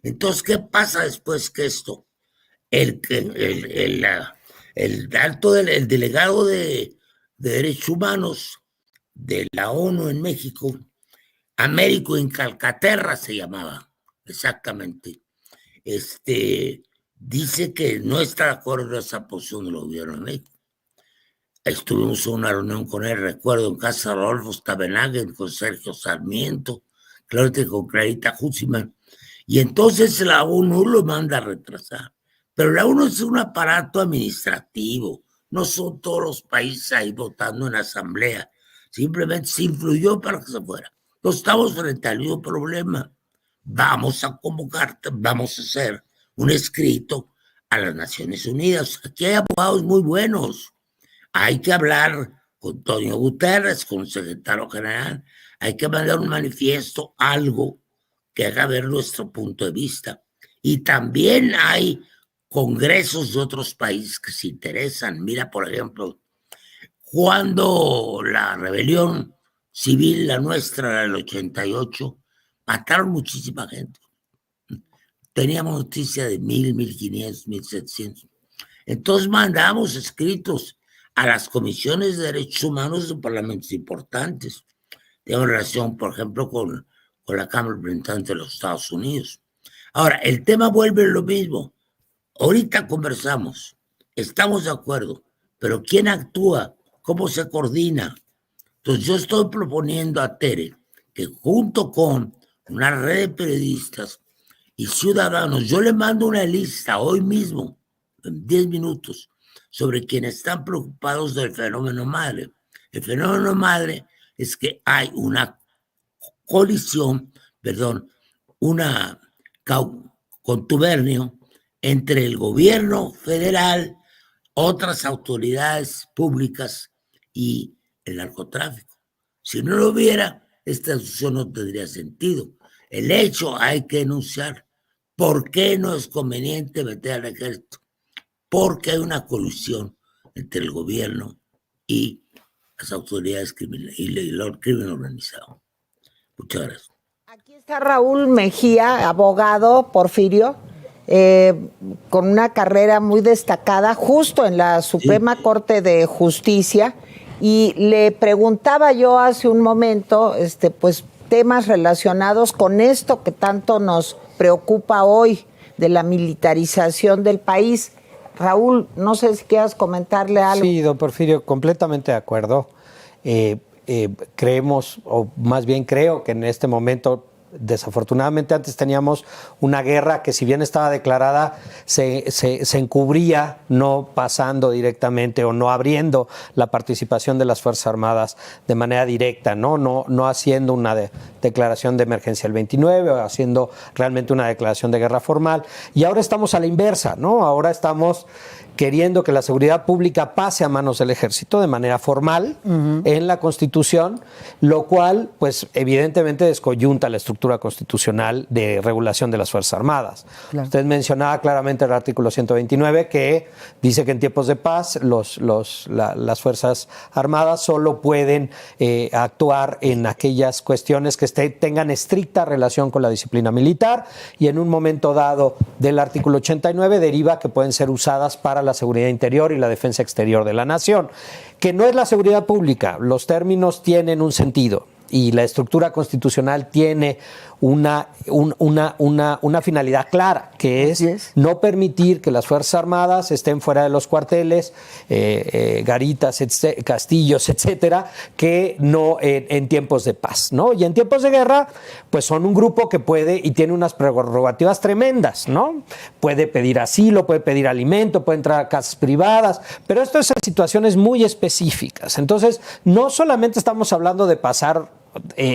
Speaker 5: Entonces, ¿qué pasa después que esto? El delegado de Derechos Humanos de la ONU en México, Américo en Calcaterra se llamaba, exactamente, dice que no está de acuerdo en esa posición del gobierno de México. Estuvimos en una reunión con él, recuerdo, en casa de Rodolfo Stavenhagen, con Sergio Sarmiento, claro que con Clarita Hussman. Y entonces la ONU lo manda a retrasar. Pero la ONU es un aparato administrativo. No son todos los países ahí votando en asamblea. Simplemente se influyó para que se fuera. No estamos frente al mismo problema. Vamos a convocar, vamos a hacer un escrito a las Naciones Unidas. Aquí hay abogados muy buenos. Hay que hablar con Antonio Guterres, con el secretario general. Hay que mandar un manifiesto, algo que haga ver nuestro punto de vista. Y también hay congresos de otros países que se interesan. Mira, por ejemplo, cuando la rebelión civil, la nuestra, del 88, mataron muchísima gente. Teníamos noticia de 1,000, 1,500, 1,700. Entonces mandamos escritos a las comisiones de derechos humanos de parlamentos importantes. Tengo relación, por ejemplo, con la Cámara de Representantes de los Estados Unidos. Ahora, el tema vuelve a lo mismo. Ahorita conversamos, estamos de acuerdo, pero ¿quién actúa? ¿Cómo se coordina? Entonces yo estoy proponiendo a Tere que junto con una red de periodistas y ciudadanos, yo le mando una lista hoy mismo, en 10 minutos, sobre quienes están preocupados del fenómeno madre. El fenómeno madre es que hay una colisión, una contubernio entre el gobierno federal, otras autoridades públicas y el narcotráfico. Si no lo hubiera, esta discusión no tendría sentido. El hecho hay que denunciar. ¿Por qué no es conveniente meter al ejército? Porque hay una colusión entre el gobierno y las autoridades criminales y el crimen organizado. Muchas gracias.
Speaker 1: Aquí está Raúl Mejía, abogado, Porfirio, con una carrera muy destacada justo en la Suprema Corte de Justicia, y le preguntaba yo hace un momento, pues temas relacionados con esto que tanto nos preocupa hoy, de la militarización del país. Raúl, no sé si quieras comentarle algo.
Speaker 4: Sí, don Porfirio, completamente de acuerdo. Creemos, o más bien creo que en este momento, desafortunadamente antes teníamos una guerra que, si bien estaba declarada, se encubría, no pasando directamente o no abriendo la participación de las Fuerzas Armadas de manera directa, no haciendo una declaración de emergencia el 29 o haciendo realmente una declaración de guerra formal. Y ahora estamos a la inversa, ¿no? Ahora estamos queriendo que la seguridad pública pase a manos del ejército de manera formal en la Constitución, lo cual, pues, evidentemente descoyunta la estructura constitucional de regulación de las Fuerzas Armadas. Claro. Usted mencionaba claramente el artículo 129, que dice que en tiempos de paz las Fuerzas Armadas solo pueden actuar en aquellas cuestiones que tengan estricta relación con la disciplina militar, y en un momento dado del artículo 89 deriva que pueden ser usadas para la seguridad interior y la defensa exterior de la nación, que no es la seguridad pública. Los términos tienen un sentido y la estructura constitucional tiene una finalidad clara, que es no permitir que las Fuerzas Armadas estén fuera de los cuarteles, garitas, castillos, etcétera, que no en tiempos de paz, ¿no? Y en tiempos de guerra, pues son un grupo que puede y tiene unas prerrogativas tremendas, ¿no? Puede pedir asilo, puede pedir alimento, puede entrar a casas privadas, pero esto es en situaciones muy específicas. Entonces, no solamente estamos hablando de pasar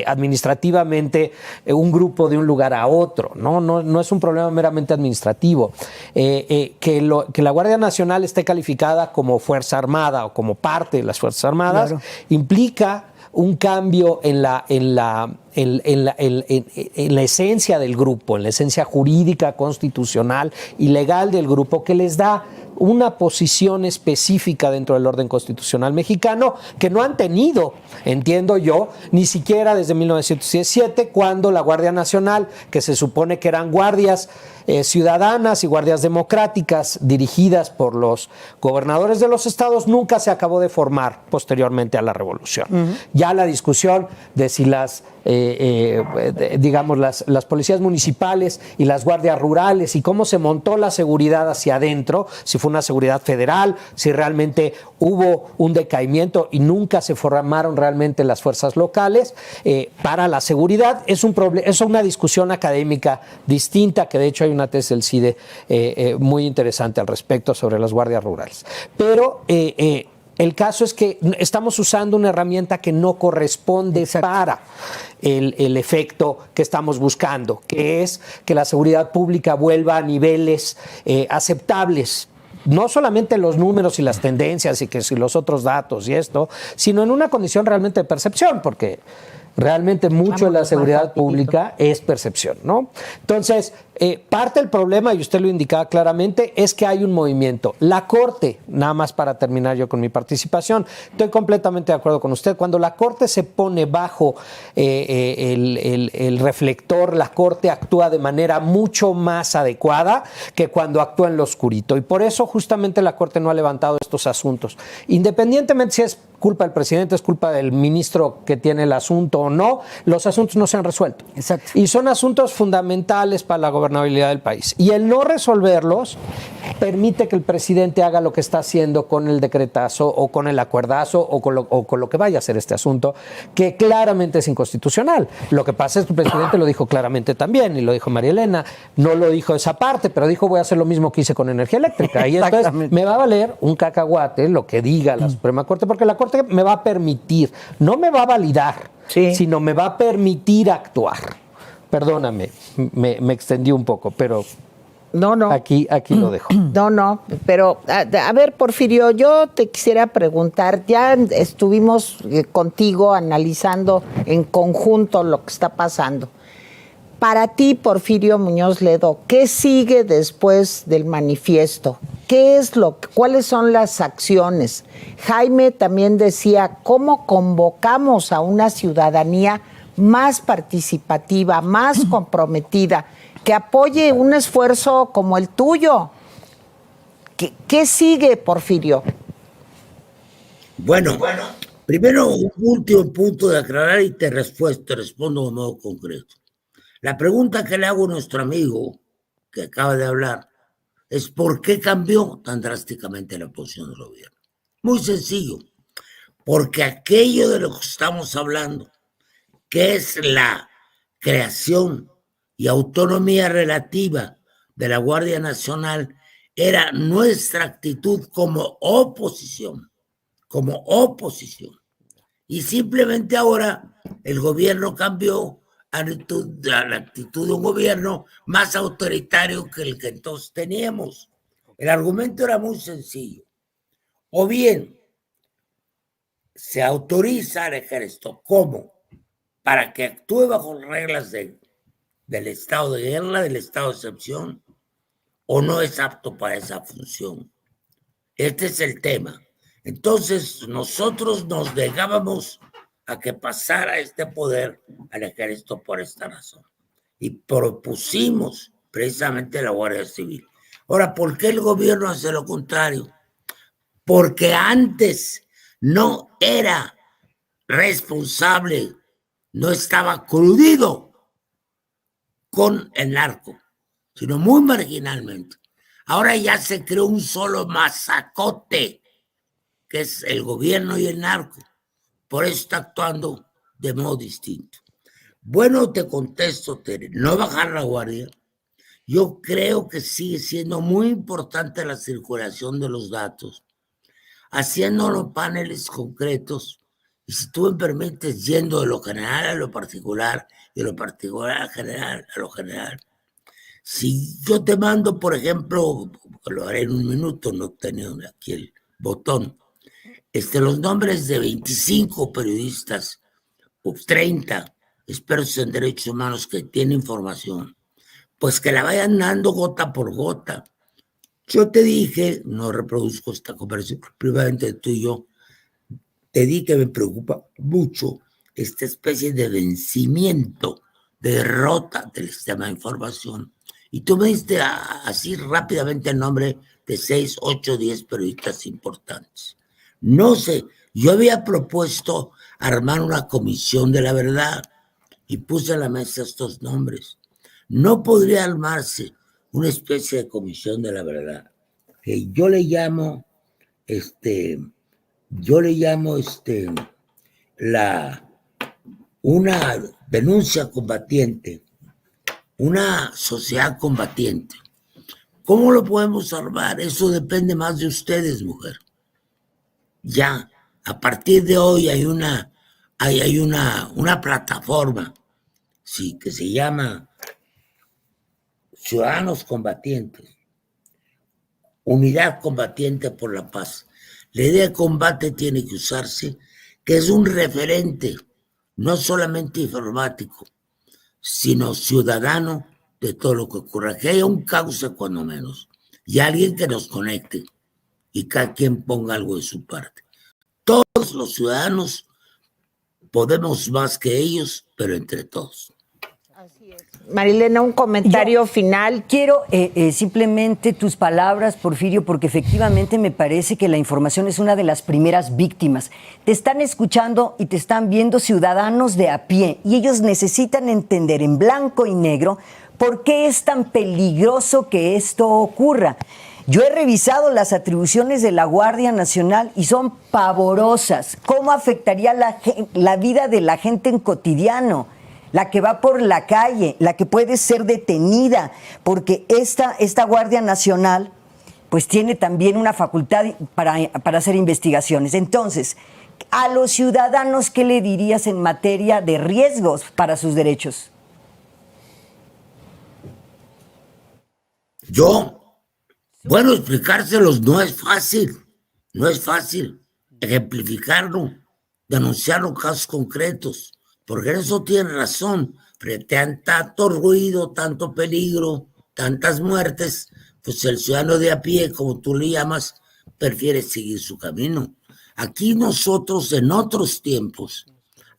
Speaker 4: administrativamente un grupo de un lugar a otro, no es un problema meramente administrativo. Que la Guardia Nacional esté calificada como Fuerza Armada o como parte de las Fuerzas Armadas, claro, implica un cambio en la esencia del grupo, en la esencia jurídica, constitucional y legal del grupo, que les da una posición específica dentro del orden constitucional mexicano que no han tenido, entiendo yo, ni siquiera desde 1917, cuando la Guardia Nacional, que se supone que eran guardias ciudadanas y guardias democráticas dirigidas por los gobernadores de los estados, nunca se acabó de formar posteriormente a la revolución. Ya la discusión de si las digamos, las policías municipales y las guardias rurales y cómo se montó la seguridad hacia adentro, si fue una seguridad federal, si realmente hubo un decaimiento y nunca se formaron realmente las fuerzas locales para la seguridad, es una discusión académica distinta, que de hecho hay una tesis del CIDE muy interesante al respecto sobre las guardias rurales. Pero el caso es que estamos usando una herramienta que no corresponde para el efecto que estamos buscando, que es que la seguridad pública vuelva a niveles aceptables. No solamente los números y las tendencias y que si los otros datos y esto, sino en una condición realmente de percepción, porque realmente mucho de la seguridad pública es percepción, ¿no? Entonces, parte del problema, y usted lo indicaba claramente, es que hay un movimiento. La Corte, nada más para terminar yo con mi participación, estoy completamente de acuerdo con usted. Cuando la Corte se pone bajo el reflector, la Corte actúa de manera mucho más adecuada que cuando actúa en lo oscurito. Y por eso justamente la Corte no ha levantado estos asuntos. Independientemente si es culpa del presidente, es culpa del ministro que tiene el asunto o no, los asuntos no se han resuelto.
Speaker 2: Exacto.
Speaker 4: Y son asuntos fundamentales para la gobernabilidad del país. Y el no resolverlos permite que el presidente haga lo que está haciendo con el decretazo o con el acuerdazo o con lo que vaya a hacer este asunto, que claramente es inconstitucional. Lo que pasa es que el presidente lo dijo claramente también, y lo dijo María Elena, no lo dijo esa parte, pero dijo voy a hacer lo mismo que hice con energía eléctrica. Y entonces me va a valer un cacahuate lo que diga la Suprema Corte, porque la Corte me va a permitir, no me va a validar, sino me va a permitir actuar. Perdóname, me extendí un poco, pero
Speaker 1: no.
Speaker 4: Aquí lo dejo.
Speaker 1: No, pero a ver, Porfirio, yo te quisiera preguntar, ya estuvimos contigo analizando en conjunto lo que está pasando. Para ti, Porfirio Muñoz Ledo, ¿qué sigue después del manifiesto? ¿Cuáles son las acciones? Jaime también decía, ¿cómo convocamos a una ciudadanía más participativa, más comprometida, que apoye un esfuerzo como el tuyo? ¿Qué sigue, Porfirio?
Speaker 5: Bueno, primero un último punto de aclarar y te respondo de modo concreto. La pregunta que le hago a nuestro amigo que acaba de hablar es ¿por qué cambió tan drásticamente la posición del gobierno? Muy sencillo, porque aquello de lo que estamos hablando, que es la creación y autonomía relativa de la Guardia Nacional, era nuestra actitud como oposición. Y simplemente ahora el gobierno cambió a la actitud de un gobierno más autoritario que el que entonces teníamos. El argumento era muy sencillo. O bien se autoriza al ejército, ¿cómo? Para que actúe bajo reglas del estado de guerra, del estado de excepción, o no es apto para esa función. Este es el tema. Entonces nosotros nos negábamos a que pasara este poder al ejército por esta razón. Y propusimos precisamente la Guardia Civil. Ahora, ¿por qué el gobierno hace lo contrario? Porque antes no era responsable, no estaba coludido con el narco, sino muy marginalmente. Ahora ya se creó un solo mazacote, que es el gobierno y el narco. Por eso está actuando de modo distinto. Bueno, te contesto, Tere, no bajar la guardia. Yo creo que sigue siendo muy importante la circulación de los datos, haciendo los paneles concretos, y si tú me permites, yendo de lo general a lo particular, y de lo particular a lo general. Si yo te mando, por ejemplo, lo haré en un minuto, no tengo aquí el botón, los nombres de 25 periodistas o 30 expertos en derechos humanos que tienen información, pues que la vayan dando gota por gota. Yo te dije, no reproduzco esta conversación privadamente tú y yo, te dije que me preocupa mucho esta especie de vencimiento, de derrota del sistema de información. Y tú me diste así rápidamente el nombre de 6, 8, 10 periodistas importantes. No sé, yo había propuesto armar una comisión de la verdad y puse a la mesa estos nombres. No podría armarse una especie de comisión de la verdad, que yo le llamo una denuncia combatiente, una sociedad combatiente. ¿Cómo lo podemos armar? Eso depende más de ustedes, mujer. Ya, a partir de hoy hay una plataforma, sí, que se llama Ciudadanos Combatientes, Unidad Combatiente por la Paz. La idea de combate tiene que usarse, que es un referente, no solamente informático, sino ciudadano de todo lo que ocurra, que haya un cauce cuando menos, y alguien que nos conecte, y cada quien ponga algo de su parte. Todos los ciudadanos podemos más que ellos, pero entre todos.
Speaker 1: Así es. Marilena, un comentario final.
Speaker 2: Quiero simplemente tus palabras, Porfirio, porque efectivamente me parece que la información es una de las primeras víctimas. Te están escuchando y te están viendo ciudadanos de a pie y ellos necesitan entender en blanco y negro por qué es tan peligroso que esto ocurra. Yo he revisado las atribuciones de la Guardia Nacional y son pavorosas. ¿Cómo afectaría la vida de la gente en cotidiano? La que va por la calle, la que puede ser detenida, porque esta Guardia Nacional pues tiene también una facultad para hacer investigaciones. Entonces, a los ciudadanos, ¿qué le dirías en materia de riesgos para sus derechos?
Speaker 5: Bueno, explicárselos no es fácil ejemplificarlo, denunciarlo, casos concretos. Porque en eso tiene razón, frente a tanto ruido, tanto peligro, tantas muertes, pues el ciudadano de a pie, como tú le llamas, prefiere seguir su camino. Aquí nosotros en otros tiempos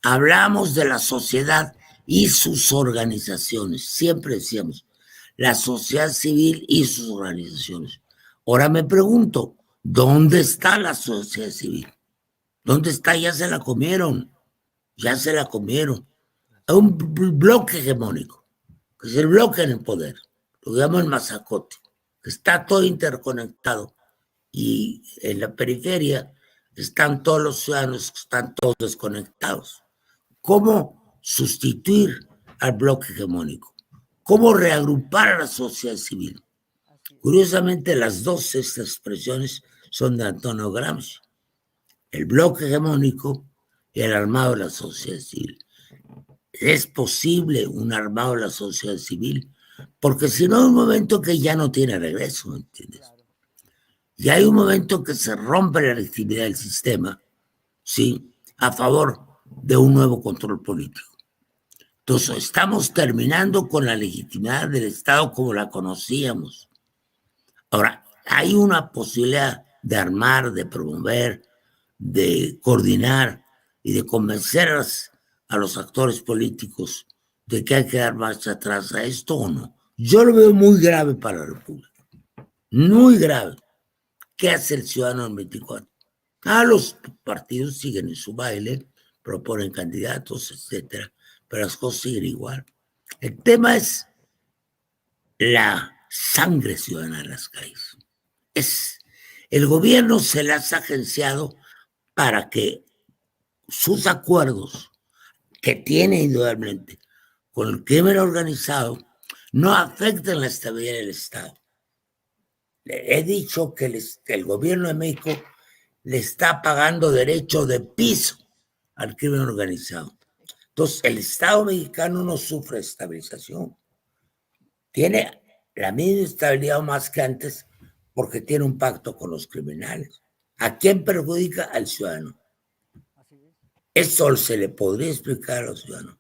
Speaker 5: hablamos de la sociedad y sus organizaciones, siempre decíamos, la sociedad civil y sus organizaciones. Ahora me pregunto, ¿dónde está la sociedad civil? ¿Dónde está? Ya se la comieron. Hay un bloque hegemónico, que es el bloque en el poder, lo llaman mazacote, que está todo interconectado y en la periferia están todos los ciudadanos que están todos desconectados. ¿Cómo sustituir al bloque hegemónico? ¿Cómo reagrupar a la sociedad civil? Curiosamente, las dos estas expresiones son de Antonio Gramsci. El bloque hegemónico y el armado de la sociedad civil. Es posible un armado de la sociedad civil, porque si no hay un momento que ya no tiene regreso, ¿me entiendes? Y hay un momento que se rompe la legitimidad del sistema, ¿sí?, a favor de un nuevo control político. Entonces, estamos terminando con la legitimidad del Estado como la conocíamos. Ahora, hay una posibilidad de armar, de promover, de coordinar y de convencer a los actores políticos de que hay que dar marcha atrás a esto o no. Yo lo veo muy grave para la República. Muy grave. ¿Qué hace el ciudadano en 24? Los partidos siguen en su baile, proponen candidatos, etcétera, pero las cosas siguen igual. El tema es la sangre ciudadana en las calles. El gobierno se las ha agenciado para que sus acuerdos que tiene indudablemente con el crimen organizado no afecten la estabilidad del Estado. Le he dicho que el gobierno de México le está pagando derecho de piso al crimen organizado. Entonces, el Estado mexicano no sufre estabilización. Tiene la misma estabilidad o más que antes porque tiene un pacto con los criminales. ¿A quién perjudica? Al ciudadano. Eso se le podría explicar a los ciudadanos,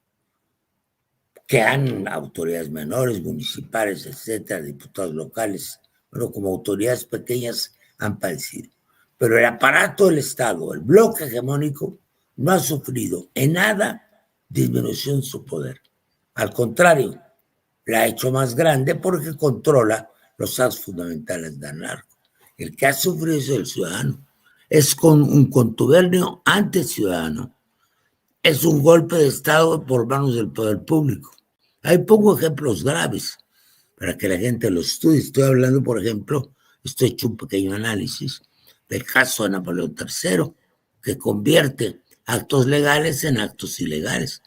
Speaker 5: que han autoridades menores, municipales, etcétera, diputados locales, pero como autoridades pequeñas han padecido. Pero el aparato del Estado, el bloque hegemónico, no ha sufrido en nada disminución de su poder. Al contrario, la ha hecho más grande porque controla los actos fundamentales del narco. El que ha sufrido es el ciudadano. Es con un contubernio anticiudadano es un golpe de Estado por manos del poder público. Ahí pongo ejemplos graves para que la gente lo estudie. Estoy hablando, por ejemplo, estoy hecho un pequeño análisis del caso de Napoleón III, que convierte actos legales en actos ilegales.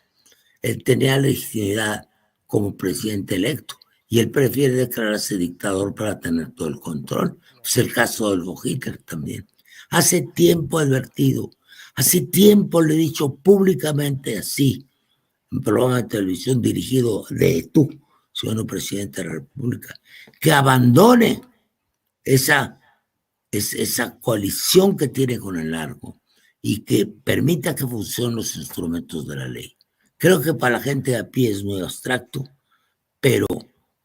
Speaker 5: Él tenía legitimidad como presidente electo y él prefiere declararse dictador para tener todo el control. Es el caso de Adolf Hitler también. Hace tiempo he advertido, hace tiempo le he dicho públicamente así, en un programa de televisión dirigido de tú, ciudadano presidente de la República, que abandone esa coalición que tiene con el narco y que permita que funcionen los instrumentos de la ley. Creo que para la gente de a pie es muy abstracto, pero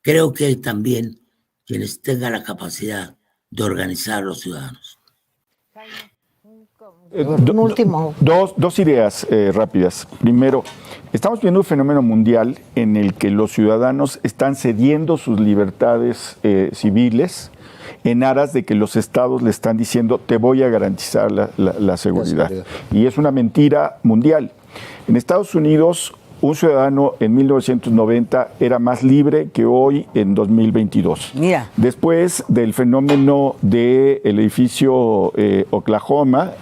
Speaker 5: creo que hay también quienes tengan la capacidad de organizar a los ciudadanos.
Speaker 3: Dos ideas rápidas. Primero, estamos viendo un fenómeno mundial en el que los ciudadanos están cediendo sus libertades civiles en aras de que los estados le están diciendo te voy a garantizar la seguridad. Y es una mentira mundial. En Estados Unidos, un ciudadano en 1990 era más libre que hoy en 2022.
Speaker 2: Mira.
Speaker 3: Después del fenómeno del edificio Oklahoma,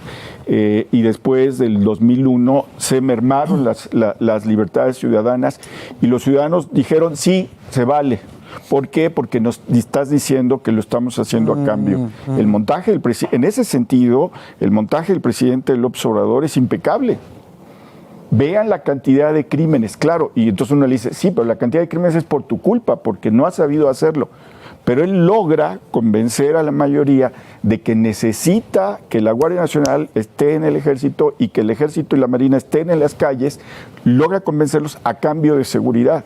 Speaker 3: y después del 2001 se mermaron las libertades ciudadanas y los ciudadanos dijeron sí, se vale. ¿Por qué? Porque nos estás diciendo que lo estamos haciendo a cambio. El montaje en ese sentido, el montaje del presidente López Obrador es impecable. Vean la cantidad de crímenes, claro, y entonces uno le dice, sí, pero la cantidad de crímenes es por tu culpa, porque no has sabido hacerlo. Pero él logra convencer a la mayoría de que necesita que la Guardia Nacional esté en el Ejército y que el Ejército y la Marina estén en las calles, logra convencerlos a cambio de seguridad.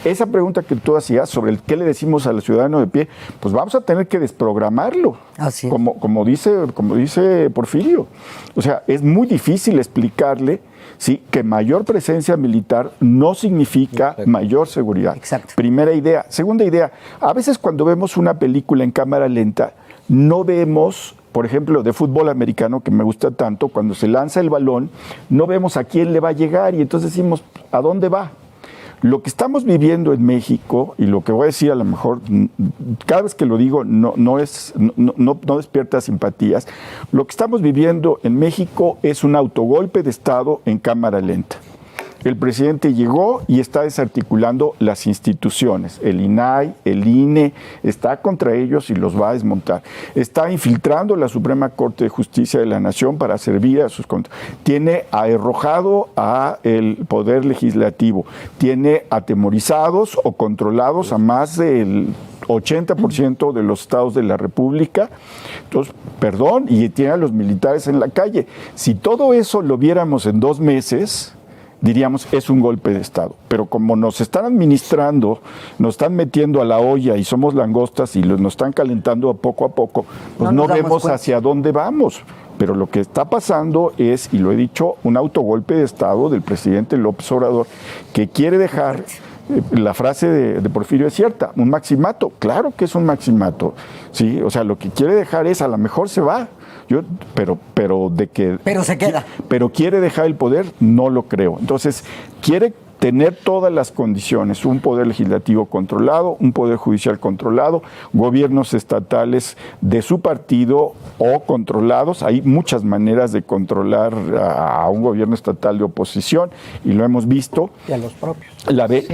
Speaker 3: Esa pregunta que tú hacías sobre el qué le decimos al ciudadano de pie, pues vamos a tener que desprogramarlo,
Speaker 2: así es.
Speaker 3: como dice Porfirio. O sea, es muy difícil explicarle ¿sí? que mayor presencia militar no significa mayor seguridad.
Speaker 2: Exacto.
Speaker 3: Primera idea. Segunda idea, a veces cuando vemos una película en cámara lenta, no vemos, por ejemplo, de fútbol americano, que me gusta tanto, cuando se lanza el balón, no vemos a quién le va a llegar y entonces decimos, ¿a dónde va? Lo que estamos viviendo en México, y lo que voy a decir a lo mejor, cada vez que lo digo no despierta simpatías, lo que estamos viviendo en México es un autogolpe de Estado en cámara lenta. El presidente llegó y está desarticulando las instituciones. El INAI, el INE, está contra ellos y los va a desmontar. Está infiltrando la Suprema Corte de Justicia de la Nación para servir a sus contras. Tiene arrojado al Poder Legislativo. Tiene atemorizados o controlados a más del 80% de los estados de la República. Entonces, perdón, y tiene a los militares en la calle. Si todo eso lo viéramos en 2 meses, diríamos, es un golpe de Estado. Pero como nos están administrando, nos están metiendo a la olla y somos langostas y nos están calentando poco a poco, pues no vemos hacia dónde vamos. Pero lo que está pasando es, y lo he dicho, un autogolpe de Estado del presidente López Obrador, que quiere dejar, la frase de Porfirio es cierta, un maximato. Claro que es un maximato, ¿sí? O sea, lo que quiere dejar es, a lo mejor se va, pero se queda. Pero quiere dejar el poder, no lo creo. Entonces, quiere tener todas las condiciones, un poder legislativo controlado, un poder judicial controlado, gobiernos estatales de su partido o controlados. Hay muchas maneras de controlar a un gobierno estatal de oposición y lo hemos visto.
Speaker 4: Y a los propios.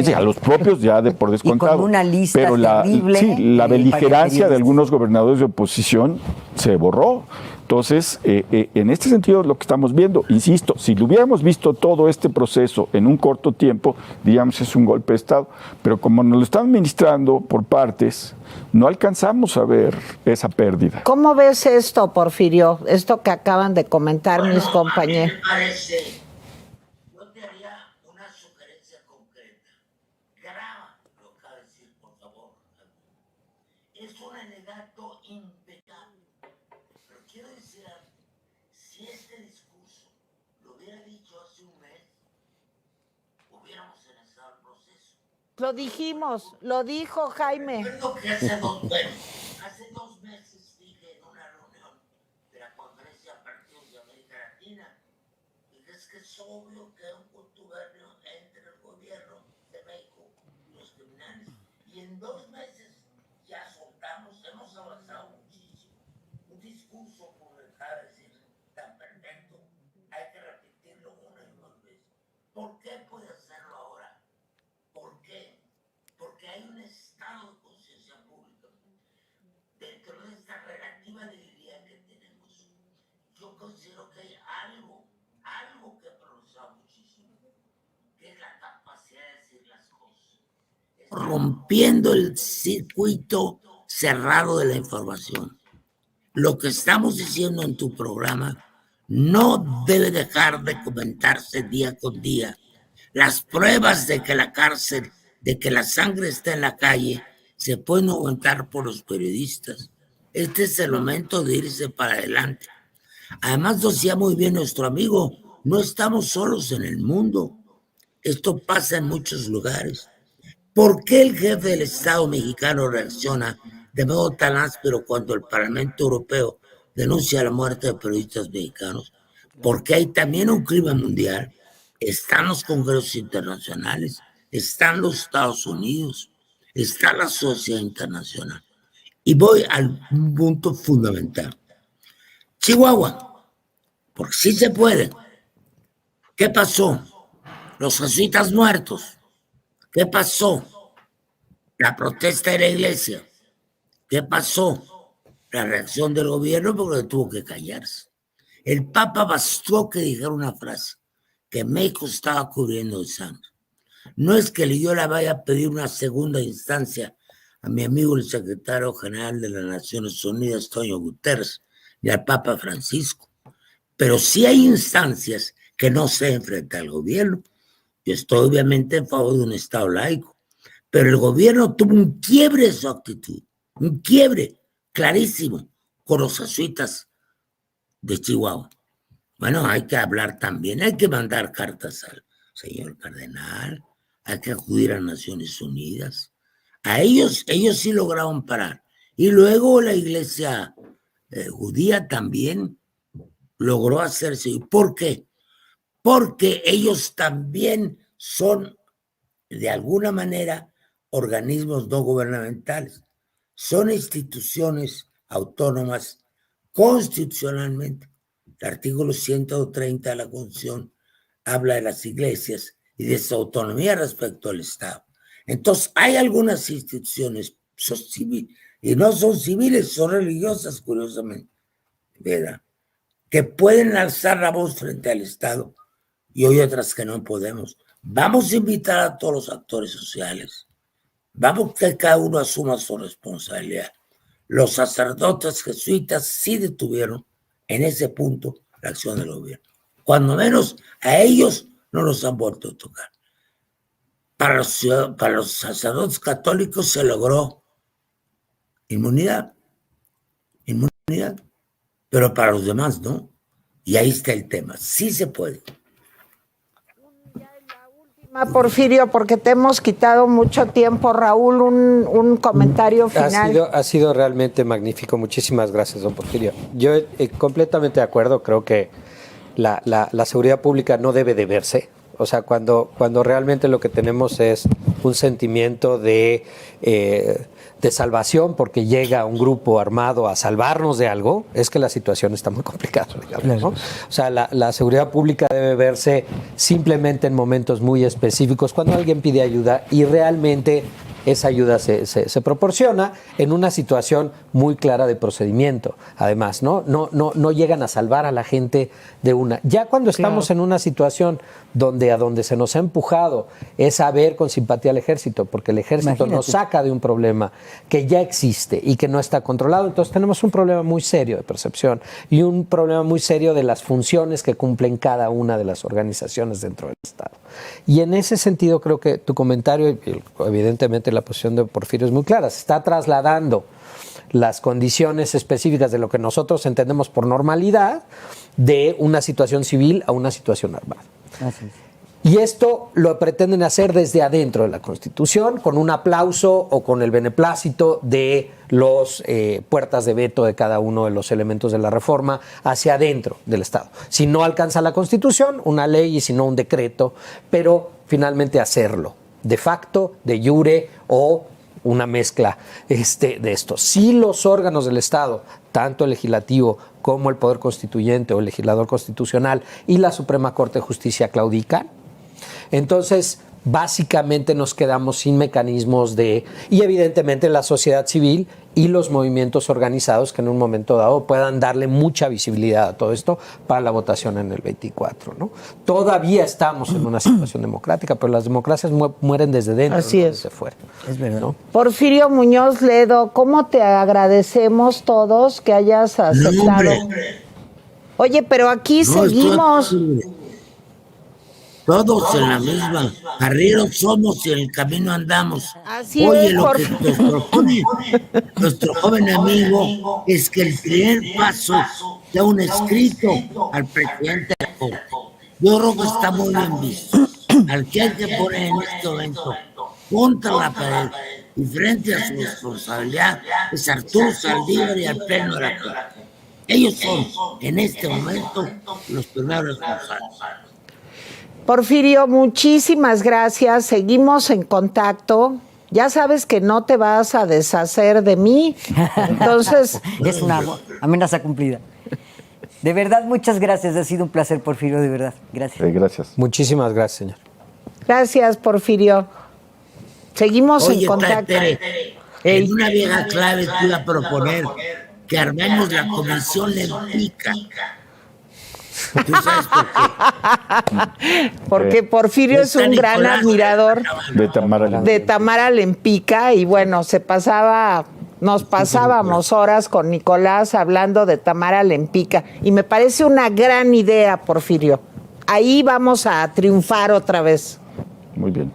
Speaker 3: Sí, a los propios ya por descontado.
Speaker 2: Y con una lista
Speaker 3: pero
Speaker 2: terrible.
Speaker 3: La beligerancia de algunos gobernadores de oposición se borró. Entonces, en este sentido, lo que estamos viendo, insisto, si lo hubiéramos visto todo este proceso en un corto tiempo, diríamos es un golpe de Estado, pero como nos lo están administrando por partes, no alcanzamos a ver esa pérdida.
Speaker 1: ¿Cómo ves esto, Porfirio? Esto que acaban de comentar mis compañeros.
Speaker 5: A mí me parece, yo te haría una sugerencia concreta. Graba lo que acaba de decir, por favor. Es un alegato impecable. Pero quiero decir algo, si este discurso lo hubiera dicho hace un mes, hubiéramos iniciado el proceso.
Speaker 1: Lo dijimos, lo dijo Jaime.
Speaker 5: Recuerdo que hace 2 meses dije en una reunión de la Conferencia de Partidos de América Latina, dije, es que es obvio que hay un contubernio entre el gobierno de México y los criminales. Y en 2 meses ya soltamos, hemos avanzado muchísimo. Un discurso, como le acaba de decir, tan perfecto, hay que repetirlo una y más veces. ¿Por qué puede hacerlo ahora? ¿Por qué? Porque hay un estado de conciencia pública dentro de esta relativa debilidad que tenemos. Yo considero que hay algo que progresa muchísimo, que es la capacidad de decir las cosas. Rompiendo el circuito cerrado de la información. Lo que estamos diciendo en tu programa no debe dejar de comentarse día con día. Las pruebas de que la cárcel, de que la sangre está en la calle, se pueden aumentar por los periodistas. Este es el momento de irse para adelante. Además, decía muy bien nuestro amigo, no estamos solos en el mundo. Esto pasa en muchos lugares. ¿Por qué el jefe del Estado mexicano reacciona de modo tan áspero cuando el Parlamento Europeo denuncia la muerte de periodistas mexicanos? Porque hay también un crimen mundial. Están los congresos internacionales, están los Estados Unidos, está la sociedad internacional. Y voy al punto fundamental. Chihuahua, porque sí se puede. ¿Qué pasó? Los jesuitas muertos. ¿Qué pasó? La protesta de la iglesia. ¿Qué pasó? La reacción del gobierno porque tuvo que callarse. El Papa bastó que dijera una frase, que México estaba cubriendo de sangre. No es que yo le vaya a pedir una segunda instancia a mi amigo el secretario general de las Naciones Unidas, Antonio Guterres, y al Papa Francisco. Pero sí hay instancias que no se enfrentan al gobierno. Yo estoy obviamente en favor de un Estado laico, pero el gobierno tuvo un quiebre de su actitud, un quiebre clarísimo con los jesuitas de Chihuahua. Bueno, hay que hablar también, hay que mandar cartas al señor cardenal, hay que acudir a Naciones Unidas. A ellos sí lograron parar. Y luego la iglesia judía también logró hacerse. ¿Por qué? Porque ellos también son, de alguna manera, organismos no gubernamentales. Son instituciones autónomas constitucionalmente. El artículo 130 de la Constitución habla de las iglesias y de su autonomía respecto al Estado. Entonces, hay algunas instituciones civiles, y no son civiles, son religiosas, curiosamente, ¿verdad?, que pueden alzar la voz frente al Estado, y hay otras que no podemos. Vamos a invitar a todos los actores sociales. Vamos que cada uno asuma su responsabilidad. Los sacerdotes jesuitas sí detuvieron en ese punto la acción del gobierno. Cuando menos a ellos no los han vuelto a tocar. Para los sacerdotes católicos se logró inmunidad, pero para los demás no. Y ahí está el tema. Sí se puede.
Speaker 1: Porfirio, porque te hemos quitado mucho tiempo, Raúl, un comentario final.
Speaker 4: Ha sido realmente magnífico. Muchísimas gracias, don Porfirio. Yo completamente de acuerdo, creo que la seguridad pública no debe de verse. O sea, cuando realmente lo que tenemos es un sentimiento de salvación porque llega un grupo armado a salvarnos de algo, es que la situación está muy complicada, digamos, ¿no? O sea, la seguridad pública debe verse simplemente en momentos muy específicos, cuando alguien pide ayuda y realmente esa ayuda se proporciona en una situación muy clara de procedimiento. Además, no llegan a salvar a la gente de una. Ya cuando estamos en una situación donde a donde se nos ha empujado es a ver con simpatía al ejército, porque el ejército nos saca de un problema que ya existe y que no está controlado, entonces tenemos un problema muy serio de percepción y un problema muy serio de las funciones que cumplen cada una de las organizaciones dentro del Estado. Y en ese sentido creo que tu comentario, evidentemente la posición de Porfirio es muy clara, se está trasladando las condiciones específicas de lo que nosotros entendemos por normalidad de una situación civil a una situación armada. Y esto lo pretenden hacer desde adentro de la Constitución, con un aplauso o con el beneplácito de los puertas de veto de cada uno de los elementos de la reforma hacia adentro del Estado. Si no alcanza la Constitución, una ley, y si no, un decreto, pero finalmente hacerlo, de facto, de jure o una mezcla de esto. Si los órganos del Estado, tanto el legislativo como el Poder Constituyente o el legislador constitucional y la Suprema Corte de Justicia claudican, entonces básicamente nos quedamos sin mecanismos y evidentemente la sociedad civil y los movimientos organizados que en un momento dado puedan darle mucha visibilidad a todo esto para la votación en el 24, ¿no? Todavía estamos en una situación democrática, pero las democracias mueren desde dentro.
Speaker 1: Así
Speaker 4: no
Speaker 1: es.
Speaker 4: desde fuera.
Speaker 2: Es verdad. ¿No?
Speaker 1: Porfirio Muñoz Ledo, ¿cómo te agradecemos todos que hayas aceptado? Oye, pero aquí seguimos.
Speaker 5: Todos en la misma. Arrieros somos y en el camino andamos.
Speaker 1: Así
Speaker 5: Oye,
Speaker 1: es,
Speaker 5: lo que nos propone nuestro joven amigo es que el primer paso sea un escrito al presidente de la Corte. Yo creo que está muy bien visto. Al que hay que poner en este momento contra la pared y frente a su responsabilidad es Arturo Saldívar y al Pleno de la Corte. Ellos son, en este momento, los primeros responsables.
Speaker 1: Porfirio, muchísimas gracias. Seguimos en contacto. Ya sabes que no te vas a deshacer de mí. Entonces,
Speaker 2: es una amenaza cumplida. De verdad, muchas gracias. Ha sido un placer, Porfirio, de verdad. Gracias.
Speaker 3: Gracias.
Speaker 4: Muchísimas gracias, señor.
Speaker 1: Gracias, Porfirio. Seguimos en contacto.
Speaker 5: En una vieja clave te iba a proponer que armemos la comisión Lempica. ¿Tú sabes por qué?
Speaker 1: Porque Porfirio es un gran admirador
Speaker 3: de
Speaker 1: Tamara Lempica y bueno, nos pasábamos horas con Nicolás hablando de Tamara Lempica y me parece una gran idea, Porfirio. Ahí vamos a triunfar otra vez.
Speaker 3: Muy bien.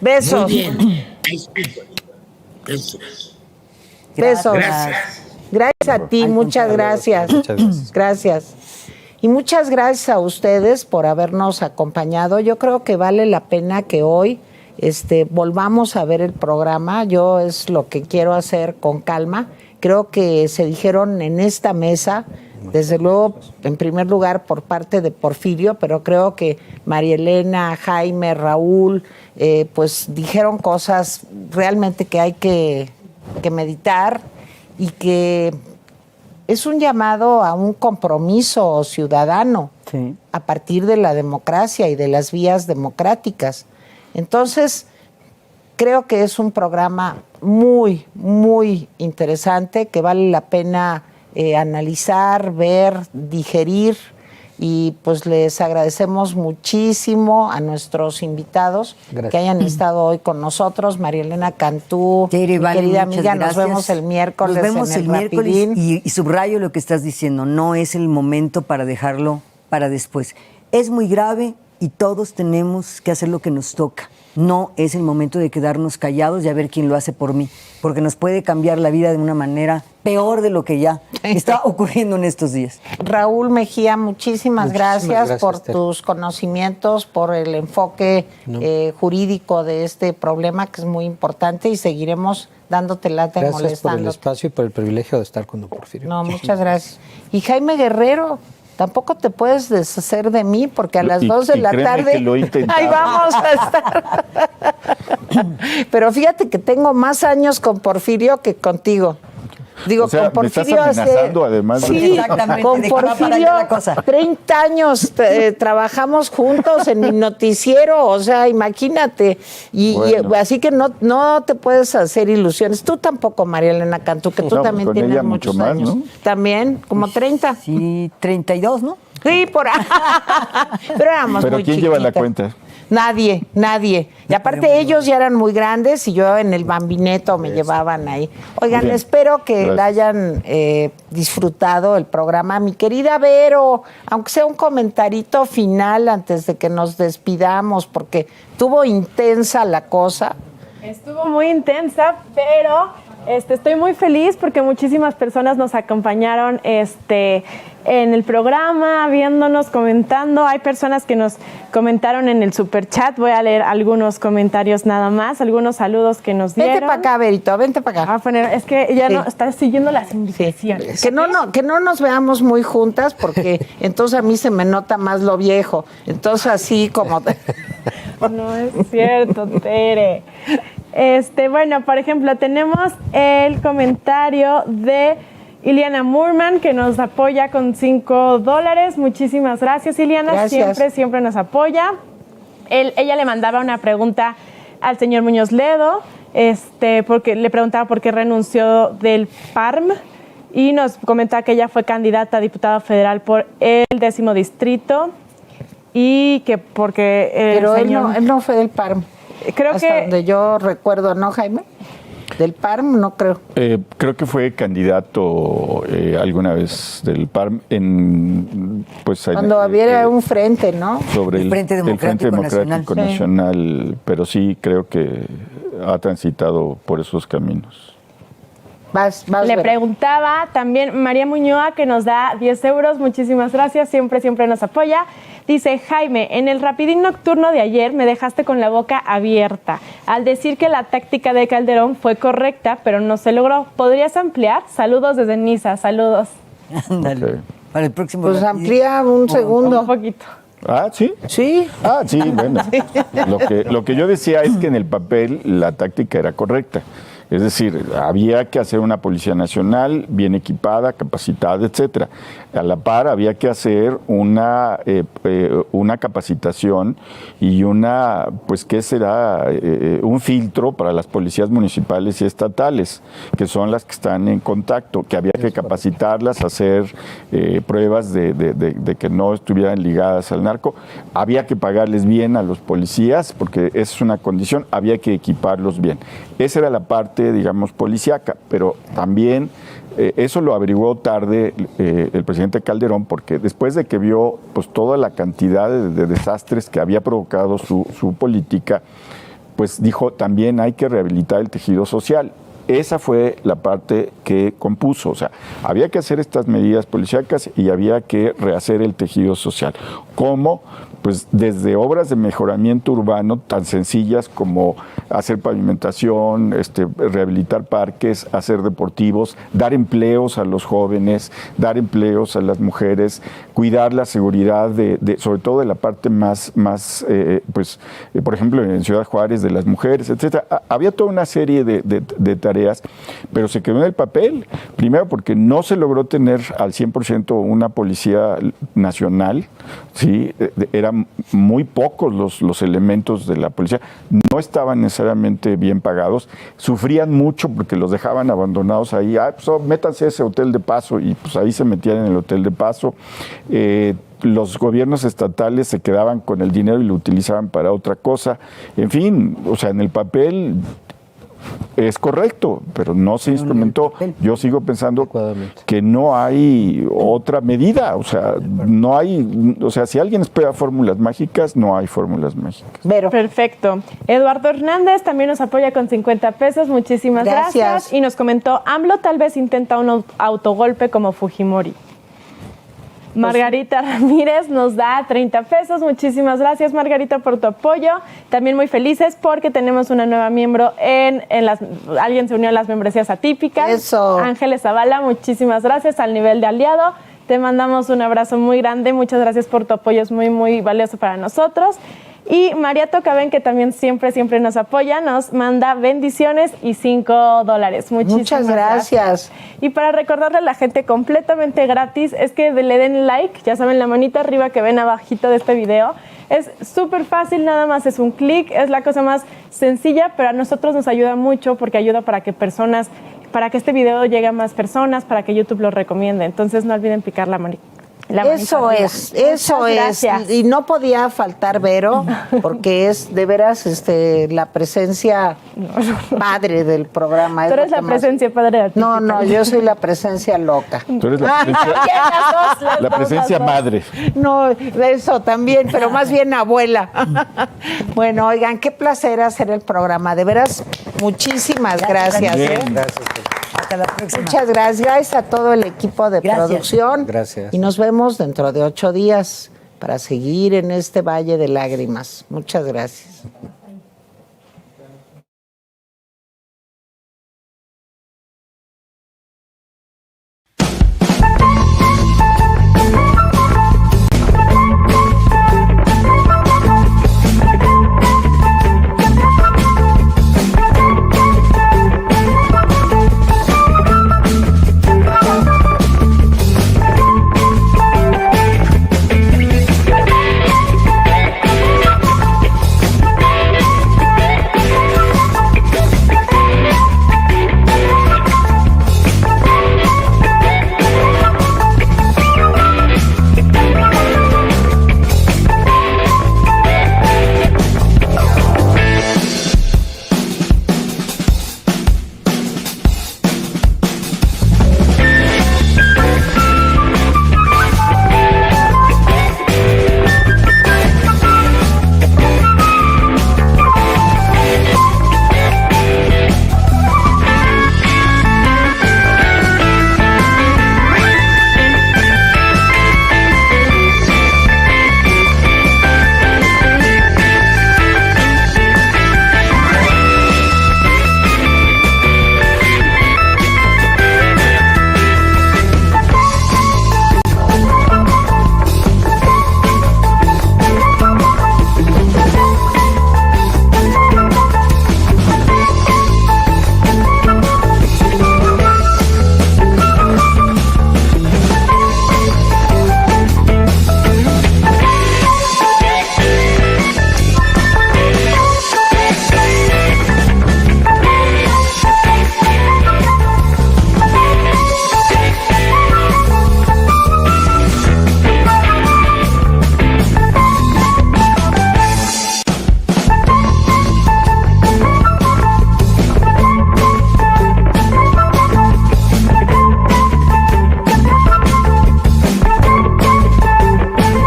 Speaker 1: Besos.
Speaker 5: Muy bien.
Speaker 1: Besos.
Speaker 5: Gracias.
Speaker 1: Gracias a ti, muchas gracias.
Speaker 4: Muchas gracias.
Speaker 1: Gracias. Y muchas gracias a ustedes por habernos acompañado. Yo creo que vale la pena que hoy volvamos a ver el programa. Yo es lo que quiero hacer con calma. Creo que se dijeron en esta mesa, desde luego, en primer lugar, por parte de Porfirio, pero creo que María Elena, Jaime, Raúl, pues dijeron cosas realmente que hay que meditar y que es un llamado a un compromiso ciudadano a partir de la democracia y de las vías democráticas. Entonces, creo que es un programa muy, muy interesante que vale la pena analizar, ver, digerir y pues les agradecemos muchísimo a nuestros invitados que hayan estado hoy con nosotros. María Elena Cantú, mi querida amiga, nos vemos el miércoles.
Speaker 2: Nos vemos
Speaker 1: en
Speaker 2: el miércoles y subrayo lo que estás diciendo, no es el momento para dejarlo para después. Es muy grave y todos tenemos que hacer lo que nos toca. No es el momento de quedarnos callados y a ver quién lo hace por mí, porque nos puede cambiar la vida de una manera peor de lo que ya está ocurriendo en estos días.
Speaker 1: Raúl Mejía, muchísimas gracias por tus conocimientos, por el enfoque jurídico de este problema que es muy importante y seguiremos dándote lata y molestándote.
Speaker 4: Gracias por el espacio y por el privilegio de estar con don Porfirio.
Speaker 1: No, muchas gracias. Y Jaime Guerrero, tampoco te puedes deshacer de mí porque a las 2 de la tarde ahí vamos a estar. Pero fíjate que tengo más años con Porfirio que contigo. Digo, con Porfirio
Speaker 3: además.
Speaker 1: Sí, con Porfirio 30 años trabajamos juntos en mi noticiero, o sea, imagínate. Y así que no te puedes hacer ilusiones. Tú tampoco, María Elena Cantú, que tú también tienes ella muchos
Speaker 3: mucho
Speaker 1: años.
Speaker 3: Más, ¿no?
Speaker 1: También, como 30.
Speaker 2: Sí, 32, ¿no?
Speaker 1: Sí, por ahí. Pero éramos
Speaker 3: ¿Pero
Speaker 1: muy
Speaker 3: quién
Speaker 1: chiquitas.
Speaker 3: lleva la cuenta?
Speaker 1: Nadie. Y aparte ellos ya eran muy grandes y yo en el Bambineto me llevaban ahí. Oigan, espero que hayan disfrutado el programa. Mi querida Vero, aunque sea un comentarito final antes de que nos despidamos, porque estuvo intensa la cosa.
Speaker 6: Estuvo muy intensa, pero Estoy muy feliz porque muchísimas personas nos acompañaron en el programa, viéndonos, comentando. Hay personas que nos comentaron en el superchat. Voy a leer algunos comentarios nada más, algunos saludos que nos dieron.
Speaker 1: Vente para acá, Berito, vente para acá.
Speaker 6: Es que ya no está siguiendo las indicaciones.
Speaker 1: Sí. Que no nos veamos muy juntas porque entonces a mí se me nota más lo viejo. Entonces así como...
Speaker 6: No es cierto, Tere. Bueno, por ejemplo, tenemos el comentario de Iliana Murman, que nos apoya con $5. Muchísimas gracias, Iliana.
Speaker 1: Gracias.
Speaker 6: Siempre nos apoya. Ella le mandaba una pregunta al señor Muñoz Ledo, porque le preguntaba por qué renunció del PARM, y nos comentaba que ella fue candidata a diputada federal por el 10º distrito, y que porque...
Speaker 1: Pero él no fue del PARM.
Speaker 6: Creo
Speaker 1: hasta donde yo recuerdo, ¿no, Jaime? Del PARM no creo.
Speaker 3: Creo que fue candidato alguna vez del PARM
Speaker 1: cuando había un frente, ¿no?
Speaker 3: Sobre
Speaker 2: el Frente Democrático
Speaker 3: Nacional. Sí. Pero sí creo que ha transitado por esos caminos.
Speaker 6: Le preguntaba también María Muñoa, que nos da 10 euros. Muchísimas gracias, siempre nos apoya. Dice: Jaime, en el rapidín nocturno de ayer me dejaste con la boca abierta al decir que la táctica de Calderón fue correcta, pero no se logró. ¿Podrías ampliar? Saludos desde Niza, saludos.
Speaker 2: Ándale. Okay. Para el próximo.
Speaker 1: Pues amplía un segundo.
Speaker 6: Un poquito.
Speaker 3: Ah, ¿sí?
Speaker 1: Sí.
Speaker 3: Ah, sí, bueno. Sí. Lo que yo decía es que en el papel la táctica era correcta. Es decir, había que hacer una Policía Nacional bien equipada, capacitada, etcétera. A la par había que hacer una capacitación y ¿qué será? Un filtro para las policías municipales y estatales, que son las que están en contacto, que había que capacitarlas, hacer pruebas de que no estuvieran ligadas al narco. Había que pagarles bien a los policías, porque esa es una condición, había que equiparlos bien. Esa era la parte, digamos, policíaca, pero también eso lo averiguó tarde el presidente Calderón, porque después de que vio pues toda la cantidad de desastres que había provocado su política, pues dijo: también hay que rehabilitar el tejido social. Esa fue la parte que compuso, o sea, había que hacer estas medidas policíacas y había que rehacer el tejido social. ¿Cómo? Pues desde obras de mejoramiento urbano tan sencillas como hacer pavimentación, rehabilitar parques, hacer deportivos, dar empleos a los jóvenes, dar empleos a las mujeres, cuidar la seguridad sobre todo de la parte más por ejemplo, en Ciudad Juárez, de las mujeres, etcétera. Había toda una serie de tareas, pero se quedó en el papel. Primero porque no se logró tener al 100% una policía nacional, ¿sí? Eran muy pocos los elementos de la policía, no estaban necesariamente bien pagados, sufrían mucho porque los dejaban abandonados ahí. Métanse a ese hotel de paso, y pues ahí se metían en el hotel de paso. Los gobiernos estatales se quedaban con el dinero y lo utilizaban para otra cosa. En fin, o sea, en el papel es correcto, pero no se instrumentó. Yo sigo pensando que no hay otra medida, o sea, si alguien espera fórmulas mágicas, no hay fórmulas mágicas.
Speaker 6: Perfecto. Eduardo Hernández también nos apoya con 50 pesos, muchísimas gracias. Y nos comentó: AMLO tal vez intenta un autogolpe como Fujimori. Margarita Ramírez nos da 30 pesos. Muchísimas gracias, Margarita, por tu apoyo. También muy felices porque tenemos una nueva miembro alguien se unió a las membresías atípicas.
Speaker 1: Eso.
Speaker 6: Ángeles Zavala, muchísimas gracias, al nivel de aliado. Te mandamos un abrazo muy grande. Muchas gracias por tu apoyo, es muy, muy valioso para nosotros. Y María Tocaben, que también siempre nos apoya, nos manda bendiciones y $5.
Speaker 1: Muchas gracias.
Speaker 6: Y para recordarle a la gente completamente gratis, es que le den like, ya saben, la manita arriba que ven abajito de este video. Es súper fácil, nada más es un clic, es la cosa más sencilla, pero a nosotros nos ayuda mucho porque ayuda para que este video llegue a más personas, para que YouTube lo recomiende. Entonces no olviden picar la manita.
Speaker 1: Eso es. Y no podía faltar Vero, porque es de veras la presencia padre del programa.
Speaker 6: Tú eres la presencia padre de ti.
Speaker 1: No, yo soy la presencia loca.
Speaker 3: Tú eres la presencia madre.
Speaker 1: No, eso también, pero más bien abuela. Bueno, oigan, qué placer hacer el programa. De veras, muchísimas gracias.
Speaker 4: Bien, gracias.
Speaker 2: Hasta la próxima.
Speaker 1: Muchas gracias. Gracias a todo el equipo de producción.
Speaker 4: Gracias.
Speaker 1: Y nos vemos dentro de 8 días para seguir en este valle de lágrimas. Muchas gracias.